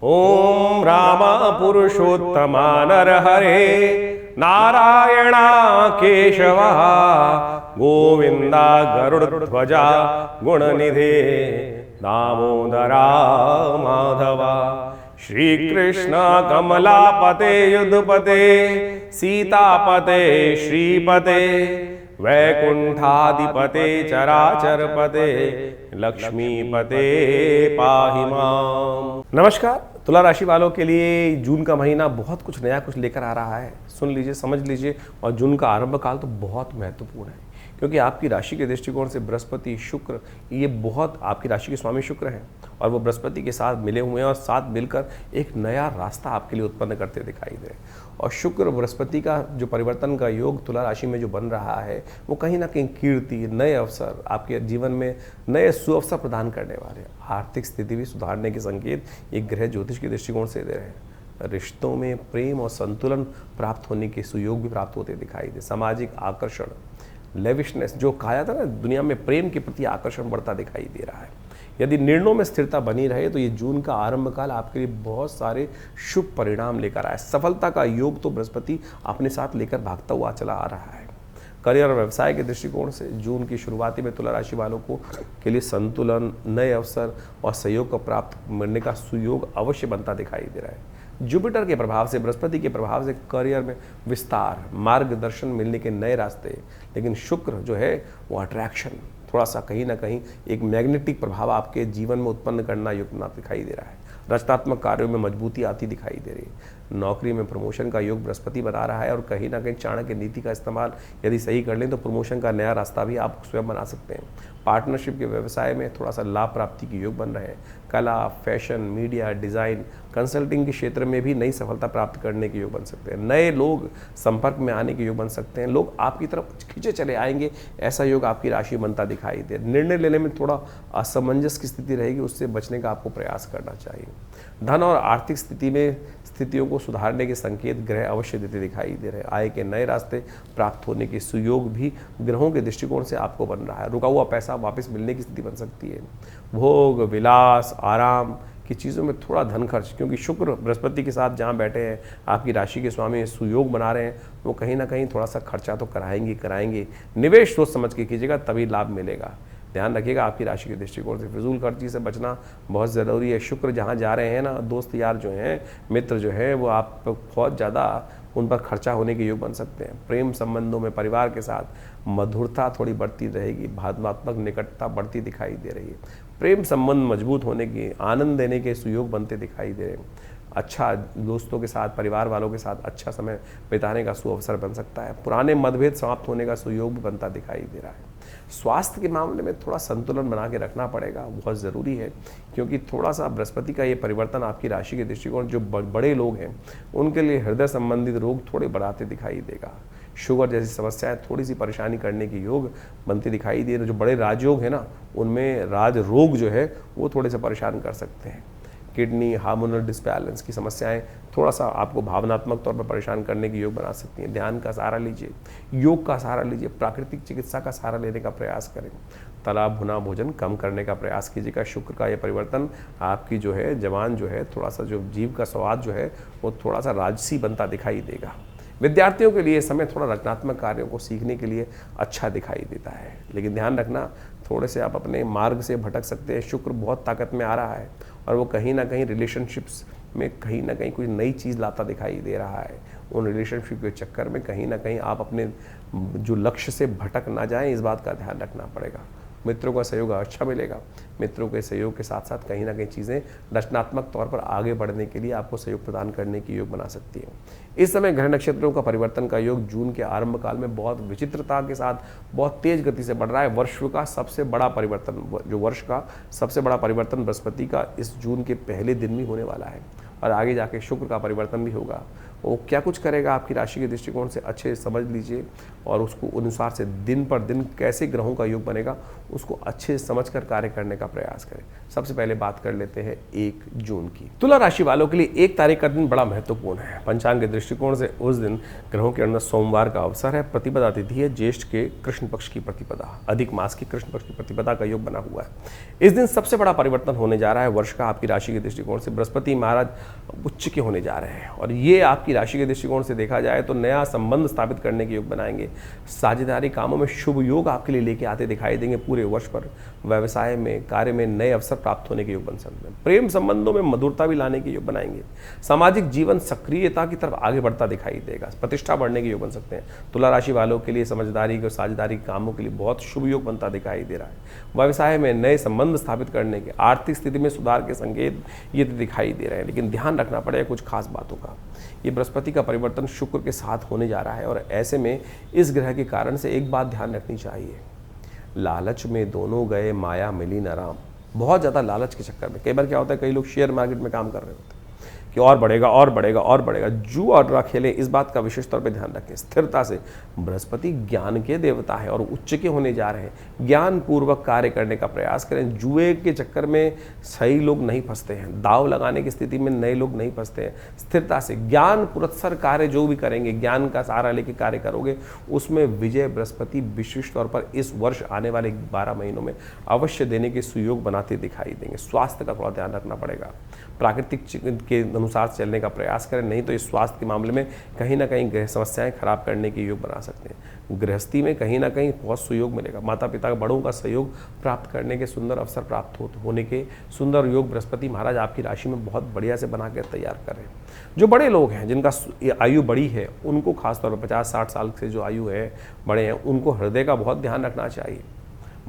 ओम राम पुरुषोत्तमा नरहरे नारायणा केशवा गोविंदा गरुड़ध्वजा गुणनिधे दामोदरा माधवा श्रीकृष्ण कमलापते युधपते सीतापते श्रीपते वैकुंठाधिपते चराचरपते लक्ष्मीपते पाहि माम। नमस्कार। तुला राशि वालों के लिए जून का महीना बहुत कुछ नया कुछ लेकर आ रहा है। सुन लीजिए, समझ लीजिए। और जून का आरंभ काल तो बहुत महत्वपूर्ण है, क्योंकि आपकी राशि के दृष्टिकोण से बृहस्पति शुक्र ये बहुत आपकी राशि के स्वामी शुक्र हैं और वो बृहस्पति के साथ मिले हुए हैं और साथ मिलकर एक नया रास्ता आपके लिए उत्पन्न करते दिखाई दे। और शुक्र बृहस्पति का जो परिवर्तन का योग तुला राशि में जो बन रहा है वो कहीं ना कहीं कीर्ति, नए अवसर, आपके जीवन में नए सुअवसर प्रदान करने वाले हैं। आर्थिक स्थिति भी सुधारने के संकेत एक ग्रह ज्योतिष के दृष्टिकोण से दे रहे हैं। रिश्तों में प्रेम और संतुलन प्राप्त होने के सुयोग भी प्राप्त होते दिखाई दे। सामाजिक आकर्षण, लेविशनेस जो कहा जाता है ना, दुनिया में प्रेम के प्रति आकर्षण बढ़ता दिखाई दे रहा है। यदि निर्णयों में स्थिरता बनी रहे तो ये जून का आरंभ काल आपके लिए बहुत सारे शुभ परिणाम लेकर आए। सफलता का योग तो बृहस्पति अपने साथ लेकर भागता हुआ चला आ रहा है। करियर और व्यवसाय के दृष्टिकोण से जून की शुरुआती में तुला राशि वालों को के लिए संतुलन, नए अवसर और सहयोग को प्राप्त मिलने का सुयोग अवश्य बनता दिखाई दे रहा है। जुपिटर के प्रभाव से, बृहस्पति के प्रभाव से करियर में विस्तार, मार्गदर्शन मिलने के नए रास्ते, लेकिन शुक्र जो है वो अट्रैक्शन, थोड़ा सा कहीं ना कहीं एक मैग्नेटिक प्रभाव आपके जीवन में उत्पन्न करना योग दिखाई दे रहा है। रचनात्मक कार्यों में मजबूती आती दिखाई दे रही है। नौकरी में प्रमोशन का योग बृहस्पति बना रहा है और कहीं ना कहीं चाणक्य नीति का इस्तेमाल यदि सही कर लें तो प्रमोशन का नया रास्ता भी आप स्वयं बना सकते हैं। पार्टनरशिप के व्यवसाय में थोड़ा सा लाभ प्राप्ति के योग बन रहे हैं। कला, फैशन, मीडिया, डिज़ाइन, कंसल्टिंग के क्षेत्र में भी नई सफलता प्राप्त करने के योग बन सकते हैं। नए लोग संपर्क में आने के योग बन सकते हैं। लोग आपकी तरफ खींचे चले आएंगे, ऐसा योग आपकी राशि बनता दिखाई दे। निर्णय लेने में थोड़ा असमंजस की स्थिति रहेगी, उससे बचने का आपको प्रयास करना चाहिए। धन और आर्थिक स्थितियों को सुधारने के संकेत ग्रह अवश्य देते दिखाई दे रहे हैं। आय के नए रास्ते प्राप्त होने के सुयोग भी ग्रहों के दृष्टिकोण से आपको बन रहा है। रुका हुआ पैसा वापस मिलने की स्थिति बन सकती है। भोग, विलास, आराम की चीज़ों में थोड़ा धन खर्च, क्योंकि शुक्र बृहस्पति के साथ जहाँ बैठे हैं, आपकी राशि के स्वामी सुयोग बना रहे हैं, वो कहीं ना कहीं थोड़ा सा खर्चा तो कराएंगे। निवेश सोच समझ के कीजिएगा, तभी लाभ मिलेगा। ध्यान रखिएगा, आपकी राशि के दृष्टिकोण से फिजूल खर्ची से बचना बहुत ज़रूरी है। शुक्र जहाँ जा रहे हैं ना, दोस्त यार जो हैं, मित्र जो हैं, वो आप बहुत ज़्यादा उन पर खर्चा होने के योग बन सकते हैं। प्रेम संबंधों में परिवार के साथ मधुरता थोड़ी बढ़ती रहेगी। भावनात्मक निकटता बढ़ती दिखाई दे रही है। प्रेम संबंध मजबूत होने की, आनंद देने के सुयोग बनते दिखाई दे रहे हैं। अच्छा दोस्तों के साथ, परिवार वालों के साथ अच्छा समय बिताने का सुअवसर बन सकता है। पुराने मतभेद समाप्त होने का सुयोग भी बनता दिखाई दे रहा है। स्वास्थ्य के मामले में थोड़ा संतुलन बना के रखना पड़ेगा, बहुत ज़रूरी है, क्योंकि थोड़ा सा बृहस्पति का ये परिवर्तन आपकी राशि के दृष्टिकोण जो बड़े लोग हैं उनके लिए हृदय संबंधित रोग थोड़े बढ़ाते दिखाई देगा। शुगर जैसी समस्याएं थोड़ी सी परेशानी करने के योग बनते दिखाई दे रहे। जो बड़े राजयोग है ना, उनमें राज रोग जो है वो थोड़े से परेशान कर सकते हैं। किडनी, हार्मोनल डिसबैलेंस की समस्याएं थोड़ा सा आपको भावनात्मक तौर पर परेशान करने के योग बना सकती हैं। ध्यान का सहारा लीजिए, योग का सहारा लीजिए, प्राकृतिक चिकित्सा का सहारा लेने का प्रयास करें। तला भुना भोजन कम करने का प्रयास कीजिएगा। शुक्र का यह परिवर्तन आपकी जो है जवान जो है, थोड़ा सा जो जीव का स्वाद जो है वो थोड़ा सा राजसी बनता दिखाई देगा। विद्यार्थियों के लिए समय थोड़ा रचनात्मक कार्यों को सीखने के लिए अच्छा दिखाई देता है, लेकिन ध्यान रखना थोड़े से आप अपने मार्ग से भटक सकते हैं। शुक्र बहुत ताकत में आ रहा है और वो कहीं ना कहीं रिलेशनशिप्स में कहीं ना कहीं कुछ नई चीज़ लाता दिखाई दे रहा है। उन रिलेशनशिप के चक्कर में कहीं ना कहीं आप अपने जो लक्ष्य से भटक ना जाएं, इस बात का ध्यान रखना पड़ेगा। मित्रों का सहयोग अच्छा मिलेगा। मित्रों के सहयोग के साथ साथ कहीं ना कहीं चीज़ें रचनात्मक तौर पर आगे बढ़ने के लिए आपको सहयोग प्रदान करने की योग बना सकती है। इस समय ग्रह नक्षत्रों का परिवर्तन का योग जून के आरंभ काल में बहुत विचित्रता के साथ बहुत तेज गति से बढ़ रहा है। वर्ष का सबसे बड़ा परिवर्तन, जो वर्ष का सबसे बड़ा परिवर्तन बृहस्पति का इस जून के पहले दिन भी होने वाला है और आगे जाके शुक्र का परिवर्तन भी होगा। वो क्या कुछ करेगा आपकी राशि के दृष्टिकोण से अच्छे समझ लीजिए, और उसको अनुसार से दिन पर दिन कैसे ग्रहों का योग बनेगा उसको अच्छे समझकर कार्य करने का प्रयास करें। सबसे पहले बात कर लेते हैं 1 जून की। तुला राशि वालों के लिए 1 तारीख का दिन बड़ा महत्वपूर्ण है। पंचांग के दृष्टिकोण से उस दिन ग्रहों के अंदर सोमवार का अवसर है। प्रतिपदा तिथि है ज्येष्ठ के कृष्ण पक्ष की प्रतिपदा, अधिक मास की कृष्ण पक्ष की प्रतिपदा का योग बना हुआ है। इस दिन सबसे बड़ा परिवर्तन होने जा रहा है वर्ष का आपकी राशि के दृष्टिकोण से। बृहस्पति महाराज उच्च के होने जा रहे हैं, और ये आपकी राशि के दृष्टिकोण से देखा जाए तो नया संबंध स्थापित करने के योग बनाएंगे। साझेदारी कामों में शुभ योग आपके लिए लेके आते दिखाई देंगे। पूरे वर्ष पर व्यवसाय में, कार्य में नए अवसर प्राप्त होने के योग बन सकते हैं। प्रेम संबंधों में मधुरता भी लाने के योग बनाएंगे। सामाजिक जीवन सक्रियता की तरफ आगे बढ़ता दिखाई देगा। प्रतिष्ठा बढ़ने के योग बन सकते हैं। तुला राशि वालों के लिए समझदारी और साझेदारी कामों के लिए बहुत शुभ योग बनता दिखाई दे रहा है। व्यवसाय में नए संबंध स्थापित करने के, आर्थिक स्थिति में सुधार के संकेत ये दिखाई दे रहे हैं, लेकिन ध्यान रखना पड़ेगा कुछ खास बातों का। ये बृहस्पति का परिवर्तन शुक्र के साथ होने जा रहा है, और ऐसे में इस ग्रह के कारण से एक बात ध्यान रखनी चाहिए, लालच में दोनों गए माया मिली न राम। बहुत ज़्यादा लालच के चक्कर में कई बार क्या होता है, कई लोग शेयर मार्केट में काम कर रहे होते हैं कि और बढ़ेगा और बढ़ेगा और बढ़ेगा। जुआ और खेलें, इस बात का विशेष तौर पे ध्यान रखें। स्थिरता से, बृहस्पति ज्ञान के देवता है और उच्च के होने जा रहे हैं। ज्ञान पूर्वक कार्य करने का प्रयास करें। जुए के चक्कर में सही लोग नहीं फंसते हैं, दाव लगाने की स्थिति में नए लोग नहीं फंसते हैं। स्थिरता से ज्ञान पुरस्सर कार्य जो भी करेंगे, ज्ञान का सहारा लेके कार्य करोगे, उसमें विजय बृहस्पति विशेष तौर पर इस वर्ष आने वाले 12 महीनों में अवश्य देने के सुयोग बनाते दिखाई देंगे। स्वास्थ्य का थोड़ा ध्यान रखना पड़ेगा। प्राकृतिक के अनुसार चलने का प्रयास करें, नहीं तो इस स्वास्थ्य के मामले में कहीं ना कहीं ग्रह समस्याएं खराब करने के योग बना सकते हैं। गृहस्थी में कहीं ना कहीं बहुत सुयोग मिलेगा। माता पिता बड़ों का सहयोग प्राप्त करने के सुंदर अवसर प्राप्त होने के सुंदर योग बृहस्पति महाराज आपकी राशि में बहुत बढ़िया से बना कर तैयार कर रहे हैं। जो बड़े लोग हैं, जिनका आयु बड़ी है, उनको खासतौर पर 50-60 साल से जो आयु है बड़े हैं, उनको हृदय का बहुत ध्यान रखना चाहिए।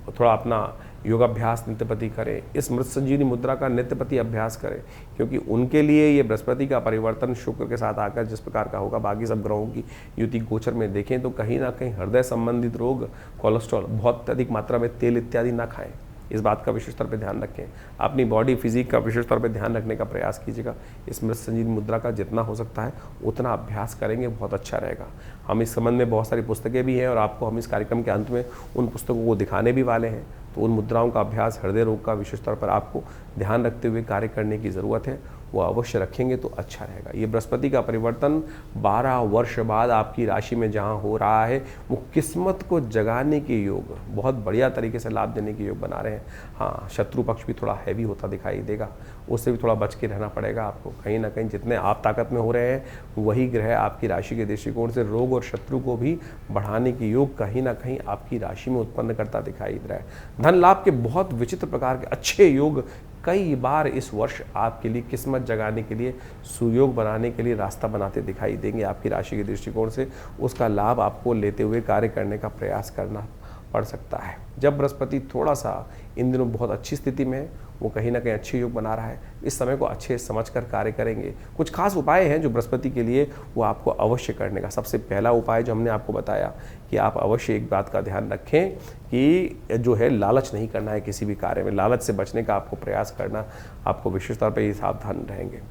थोड़ा अपना योगाभ्यास नित्यपति करें। इस मृत संजीवनी मुद्रा का नित्यपति अभ्यास करें, क्योंकि उनके लिए ये बृहस्पति का परिवर्तन शुक्र के साथ आकर जिस प्रकार का होगा, बाकी सब ग्रहों की युति गोचर में देखें तो कहीं ना कहीं हृदय संबंधित रोग, कोलेस्ट्रॉल, बहुत अधिक मात्रा में तेल इत्यादि ना खाएं। इस बात का विशेष तौर पे ध्यान रखें। अपनी बॉडी फिजिक का विशेष तौर पे ध्यान रखने का प्रयास कीजिएगा। इस मृत संजीवनी मुद्रा का जितना हो सकता है उतना अभ्यास करेंगे, बहुत अच्छा रहेगा। हम इस संबंध में बहुत सारी पुस्तकें भी हैं, और आपको हम इस कार्यक्रम के अंत में उन पुस्तकों को दिखाने भी वाले हैं। तो उन मुद्राओं का अभ्यास, हृदय रोग का विशेष तौर पर आपको ध्यान रखते हुए कार्य करने की ज़रूरत है, वो अवश्य रखेंगे तो अच्छा रहेगा। ये बृहस्पति का परिवर्तन 12 वर्ष बाद आपकी राशि में जहाँ हो रहा है, वो किस्मत को जगाने के योग, बहुत बढ़िया तरीके से लाभ देने के योग बना रहे हैं। हाँ, शत्रु पक्ष भी थोड़ा हैवी होता दिखाई देगा, उससे भी थोड़ा बच के रहना पड़ेगा आपको। कहीं ना कहीं जितने आप ताकत में हो रहे हैं, वही ग्रह आपकी राशि के दृष्टिकोण से रोग और शत्रु को भी बढ़ाने के योग कहीं ना कहीं आपकी राशि में उत्पन्न करता दिखाई दे रहा है। धन लाभ के बहुत विचित्र प्रकार के अच्छे योग कई बार इस वर्ष आपके लिए किस्मत जगाने के लिए, सुयोग बनाने के लिए रास्ता बनाते दिखाई देंगे। आपकी राशि के दृष्टिकोण से उसका लाभ आपको लेते हुए कार्य करने का प्रयास करना पड़ सकता है। जब बृहस्पति थोड़ा सा इन दिनों बहुत अच्छी स्थिति में है, वो कहीं ना कहीं अच्छे योग बना रहा है। इस समय को अच्छे समझकर कार्य करेंगे। कुछ खास उपाय हैं जो बृहस्पति के लिए वो आपको अवश्य करने का। सबसे पहला उपाय जो हमने आपको बताया कि आप अवश्य एक बात का ध्यान रखें कि जो है लालच नहीं करना है किसी भी कार्य में। लालच से बचने का आपको प्रयास करना, आपको विशेष तौर पर ये सावधान रहेंगे।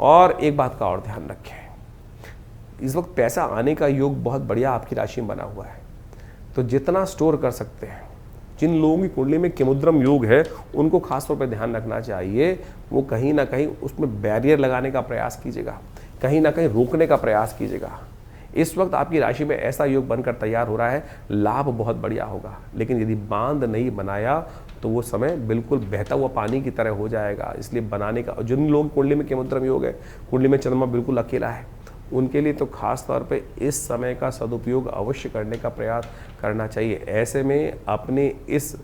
और एक बात का और ध्यान रखें, इस वक्त पैसा आने का योग बहुत बढ़िया आपकी राशि में बना हुआ है, तो जितना स्टोर कर सकते हैं। जिन लोगों की कुंडली में केमुद्रम योग है, उनको खास तौर पर ध्यान रखना चाहिए। वो कहीं ना कहीं उसमें बैरियर लगाने का प्रयास कीजिएगा, कहीं ना कहीं रोकने का प्रयास कीजिएगा। इस वक्त आपकी राशि में ऐसा योग बनकर तैयार हो रहा है, लाभ बहुत बढ़िया होगा। लेकिन यदि बांध नहीं बनाया तो वो समय बिल्कुल बहता हुआ पानी की तरह हो जाएगा। इसलिए बनाने का, जिन लोग कुंडली में केमुद्रम योग है, कुंडली में चंद्रमा बिल्कुल अकेला है, उनके लिए तो खास तौर पे इस समय का सदुपयोग अवश्य करने का प्रयास करना चाहिए। ऐसे में अपने इस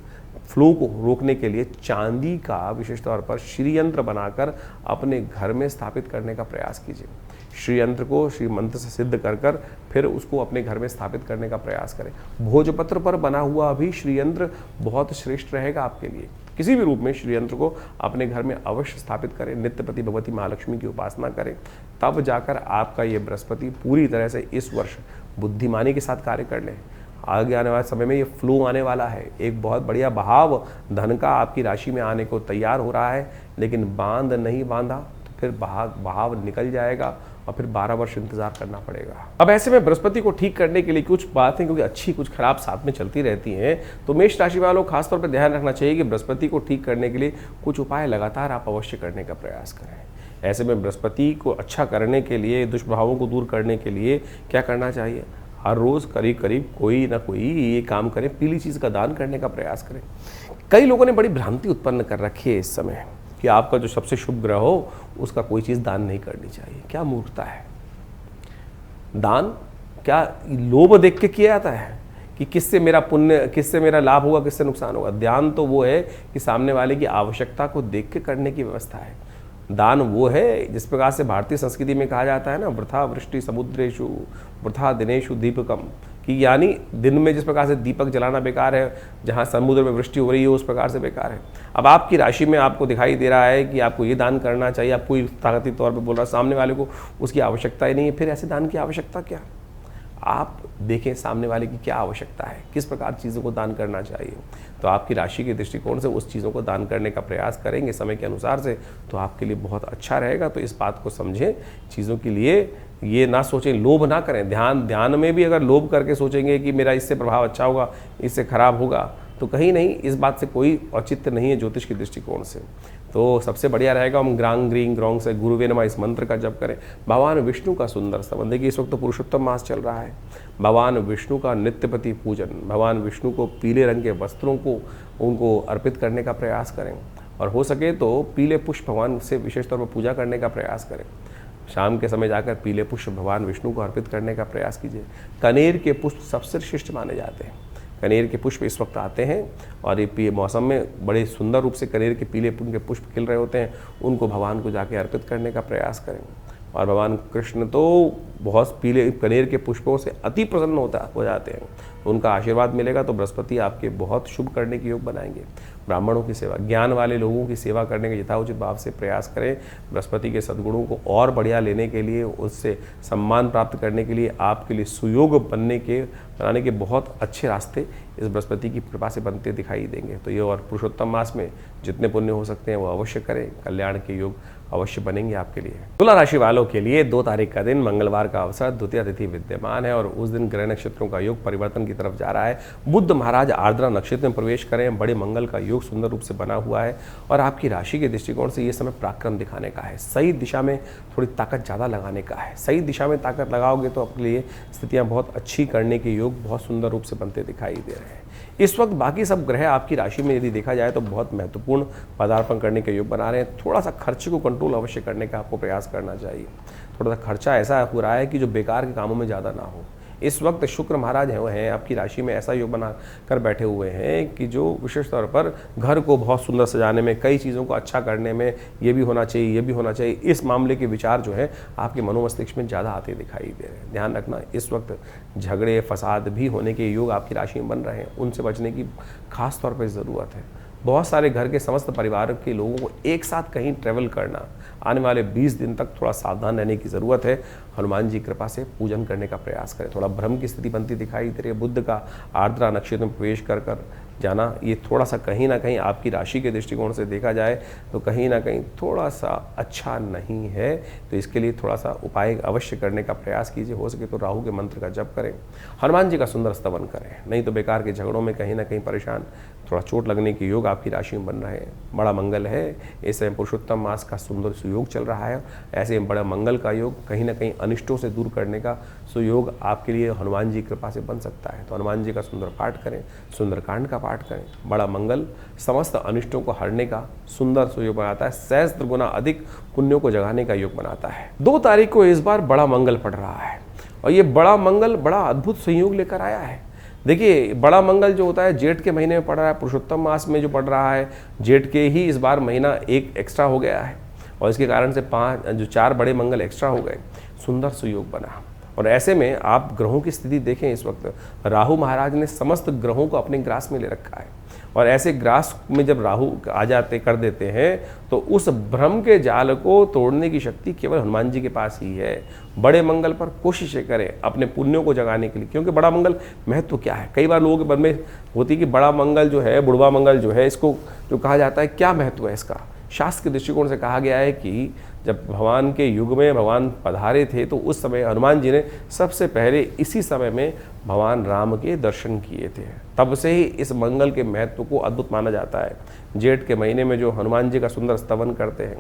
फ्लो को रोकने के लिए चांदी का विशेष तौर पर श्री यंत्र बनाकर अपने घर में स्थापित करने का प्रयास कीजिए। श्री यंत्र को श्री मंत्र से सिद्ध कर फिर उसको अपने घर में स्थापित करने का प्रयास करें। भोजपत्र पर बना हुआ भी श्री यंत्र बहुत श्रेष्ठ रहेगा आपके लिए। किसी भी रूप में श्री यंत्र को अपने घर में अवश्य स्थापित करें। नित्यपति भगवती महालक्ष्मी की उपासना करें, तब जाकर आपका ये बृहस्पति पूरी तरह से इस वर्ष बुद्धिमानी के साथ कार्य कर लें। आगे आने वाले समय में ये फ्लो आने वाला है, एक बहुत बढ़िया बहाव धन का आपकी राशि में आने को तैयार हो रहा है। लेकिन बांध नहीं बांधा तो फिर बहाव निकल जाएगा और फिर 12 वर्ष इंतजार करना पड़ेगा। अब ऐसे में बृहस्पति को ठीक करने के लिए कुछ बातें, क्योंकि अच्छी कुछ खराब साथ में चलती रहती हैं, तो मेष राशि वालों को खासतौर पर ध्यान रखना चाहिए कि बृहस्पति को ठीक करने के लिए कुछ उपाय लगातार आप अवश्य करने का प्रयास करें। ऐसे में बृहस्पति को अच्छा करने के लिए, दुष्प्रभावों को दूर करने के लिए क्या करना चाहिए? हर रोज़ करीब करीब कोई ना कोई ये काम करें, पीली चीज़ का दान करने का प्रयास करें। कई लोगों ने बड़ी भ्रांति उत्पन्न कर रखी है इस समय कि आपका जो सबसे शुभ ग्रह हो उसका कोई चीज़ दान नहीं करनी चाहिए। क्या मूर्खता है! दान क्या लोभ देख के किया जाता है कि किससे मेरा पुण्य, किससे मेरा लाभ होगा, किससे नुकसान होगा? ध्यान तो वो है कि सामने वाले की आवश्यकता को देख के करने की व्यवस्था है। दान वो है जिस प्रकार से भारतीय संस्कृति में कहा जाता है ना, वृथा वृष्टि समुद्रेषु वृथा दिनेषु दीपकम, कि यानी दिन में जिस प्रकार से दीपक जलाना बेकार है, जहाँ समुद्र में वृष्टि हो रही है उस प्रकार से बेकार है। अब आपकी राशि में आपको दिखाई दे रहा है कि आपको ये दान करना चाहिए, आप कोई ताकती तौर पे बोल रहा है, सामने वाले को उसकी आवश्यकता ही नहीं है, फिर ऐसे दान की आवश्यकता क्या? आप देखें सामने वाले की क्या आवश्यकता है, किस प्रकार चीज़ों को दान करना चाहिए, तो आपकी राशि के दृष्टिकोण से उस चीज़ों को दान करने का प्रयास करेंगे समय के अनुसार से, तो आपके लिए बहुत अच्छा रहेगा। तो इस बात को समझें, चीज़ों के लिए ये ना सोचें, लोभ ना करें। ध्यान में भी अगर लोभ करके सोचेंगे कि मेरा इससे प्रभाव अच्छा होगा, इससे खराब होगा, तो कहीं नहीं, इस बात से कोई औचित्य नहीं है ज्योतिष के दृष्टिकोण से। तो सबसे बढ़िया रहेगा हम ग्रांग ग्रींग ग्रोंग से गुरुवे नमः इस मंत्र का जप करें। भगवान विष्णु का सुंदर स्तवन, देखिए इस वक्त तो पुरुषोत्तम मास चल रहा है, भगवान विष्णु का नित्यपति पूजन, भगवान विष्णु को पीले रंग के वस्त्रों को उनको अर्पित करने का प्रयास करें, और हो सके तो पीले पुष्प भगवान से विशेष तौर पर पूजा करने का प्रयास करें। शाम के समय जाकर पीले पुष्प भगवान विष्णु को अर्पित करने का प्रयास कीजिए। कनेर के पुष्प सबसे श्रेष्ठ माने जाते हैं। कनेर के पुष्प इस वक्त आते हैं और ये मौसम में बड़े सुंदर रूप से कनेर के पीले के पुष्प खिल रहे होते हैं, उनको भगवान को जाके अर्पित करने का प्रयास करें। और भगवान कृष्ण तो बहुत पीले कनेर के पुष्पों से अति प्रसन्न हो जाते हैं, तो उनका आशीर्वाद मिलेगा तो बृहस्पति आपके बहुत शुभ करने के योग बनाएंगे। ब्राह्मणों की सेवा, ज्ञान वाले लोगों की सेवा करने के यथाउचित भाव से प्रयास करें। बृहस्पति के सद्गुणों को और बढ़िया लेने के लिए, उससे सम्मान प्राप्त करने के लिए, आपके लिए सुयोग बनाने के बहुत अच्छे रास्ते इस बृहस्पति की कृपा से बनते दिखाई देंगे। तो ये और पुरुषोत्तम मास में जितने पुण्य हो सकते हैं वो अवश्य करें, कल्याण के योग अवश्य बनेंगे आपके लिए। तुला राशि वालों के लिए 2 तारीख का दिन मंगलवार का अवसर, द्वितीय तिथि विद्यमान है और उस दिन ग्रह नक्षत्रों का योग परिवर्तन की तरफ जा रहा है। बुध महाराज आर्द्रा नक्षत्र में प्रवेश करें, बड़े मंगल का योग सुंदर रूप से बना हुआ है और आपकी राशि के दृष्टिकोण से ये समय पराक्रम दिखाने का है। सही दिशा में थोड़ी ताकत ज़्यादा लगाने का है। सही दिशा में ताकत लगाओगे तो अपने लिए स्थितियाँ बहुत अच्छी करने के योग बहुत सुंदर रूप से बनते दिखाई दे रहे हैं। इस वक्त बाकी सब ग्रह आपकी राशि में यदि देखा जाए तो बहुत महत्वपूर्ण पदार्पण करने के योग बना रहे हैं। थोड़ा सा खर्च को कंट्रोल अवश्य करने का आपको प्रयास करना चाहिए। थोड़ा सा खर्चा ऐसा हो रहा है कि जो बेकार के कामों में ज़्यादा ना हो। इस वक्त शुक्र महाराज हैं आपकी राशि में ऐसा योग बना कर बैठे हुए हैं कि जो विशेष तौर पर घर को बहुत सुंदर सजाने में, कई चीज़ों को अच्छा करने में, ये भी होना चाहिए, ये भी होना चाहिए, इस मामले के विचार जो है आपके मनोमस्तिष्क में ज़्यादा आते दिखाई दे रहे हैं। ध्यान रखना, इस वक्त झगड़े फसाद भी होने के योग आपकी राशि में बन रहे हैं, उनसे बचने की खास तौर पर ज़रूरत है। बहुत सारे घर के समस्त परिवार के लोगों को एक साथ कहीं ट्रैवल करना, आने वाले 20 दिन तक थोड़ा सावधान रहने की ज़रूरत है। हनुमान जी कृपा से पूजन करने का प्रयास करें। थोड़ा भ्रम की स्थिति बनती दिखाई दे रही है। बुध का आर्द्रा नक्षत्र में प्रवेश कर जाना, ये थोड़ा सा कहीं ना कहीं आपकी राशि के दृष्टिकोण से देखा जाए तो कहीं ना कहीं थोड़ा सा अच्छा नहीं है। तो इसके लिए थोड़ा सा उपाय अवश्य करने का प्रयास कीजिए। हो सके तो राहु के मंत्र का जप करें, हनुमान जी का सुंदर स्तवन करें, नहीं तो बेकार के झगड़ों में कहीं ना कहीं परेशान, थोड़ा चोट लगने के योग आपकी राशि में बन रहे हैं। बड़ा मंगल है, इस समय पुरुषोत्तम मास का सुंदर सुयोग चल रहा है। ऐसे बड़ा मंगल का योग कहीं ना कहीं अनिष्टों से दूर करने का सुयोग आपके लिए हनुमान जी कृपा से बन सकता है। तो हनुमान जी का सुंदर पाठ करें, सुंदरकांड का पाठ करें। बड़ा मंगल समस्त अनिष्टों को हरने का सुंदर सुयोग बनाता है, सहस्त्र गुना अधिक पुण्यों को जगाने का योग बनाता है। 2 तारीख को इस बार बड़ा मंगल पड़ रहा है और ये बड़ा मंगल बड़ा अद्भुत संयोग लेकर आया है। देखिए, बड़ा मंगल जो होता है जेठ के महीने में पड़ रहा है, पुरुषोत्तम मास में जो पड़ रहा है, जेठ के ही इस बार महीना एक एक्स्ट्रा हो गया है और इसके कारण से 4 बड़े मंगल एक्स्ट्रा हो गए, सुंदर सुयोग बना। और ऐसे में आप ग्रहों की स्थिति देखें, इस वक्त राहु महाराज ने समस्त ग्रहों को अपने ग्रास में ले रखा है और ऐसे ग्रास में जब राहु आ जाते कर देते हैं तो उस भ्रम के जाल को तोड़ने की शक्ति केवल हनुमान जी के पास ही है। बड़े मंगल पर कोशिशें करें अपने पुण्यों को जगाने के लिए, क्योंकि बड़ा मंगल महत्व क्या है, कई बार लोगों के मन में होती है कि बड़ा मंगल जो है, बुढ़वा मंगल जो है, इसको जो कहा जाता है क्या महत्व है इसका। शास्त्र के दृष्टिकोण से कहा गया है कि जब भगवान के युग में भगवान पधारे थे तो उस समय हनुमान जी ने सबसे पहले इसी समय में भगवान राम के दर्शन किए थे। तब से ही इस मंगल के महत्व को अद्भुत माना जाता है। जेठ के महीने में जो हनुमान जी का सुंदर स्तवन करते हैं,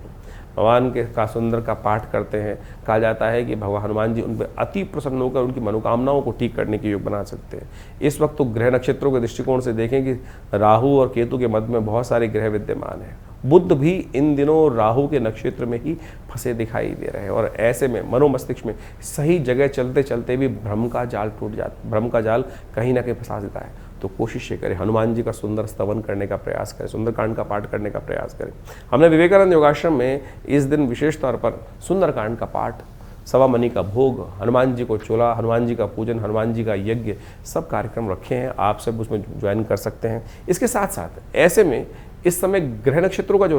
भगवान के का सुंदर का पाठ करते हैं, कहा जाता है कि भगवान हनुमान जी उन पर अति प्रसन्न होकर उनकी मनोकामनाओं को ठीक करने के योग बना सकते हैं। इस वक्त तो ग्रह नक्षत्रों के दृष्टिकोण से देखें कि राहु और केतु के मध्य में बहुत सारे ग्रह विद्यमान हैं। बुध भी इन दिनों राहु के नक्षत्र में ही फंसे दिखाई दे रहे हैं और ऐसे में मनोमस्तिष्क में सही जगह चलते चलते भी भ्रम का जाल टूट जाता, भ्रम का जाल कहीं ना कहीं फंसा देता है। तो कोशिश ये करें, हनुमान जी का सुंदर स्तवन करने का प्रयास करें, सुंदरकांड का पाठ करने का प्रयास करें। हमने विवेकानंद योगाश्रम में इस दिन विशेष तौर पर सुंदरकांड का पाठ, सवा मनी का भोग, हनुमान जी को चोला, हनुमान जी का पूजन, हनुमान जी का यज्ञ, सब कार्यक्रम रखे हैं। आप सब उसमें ज्वाइन कर सकते हैं। इसके साथ साथ ऐसे में इस समय ग्रह नक्षत्रों का जो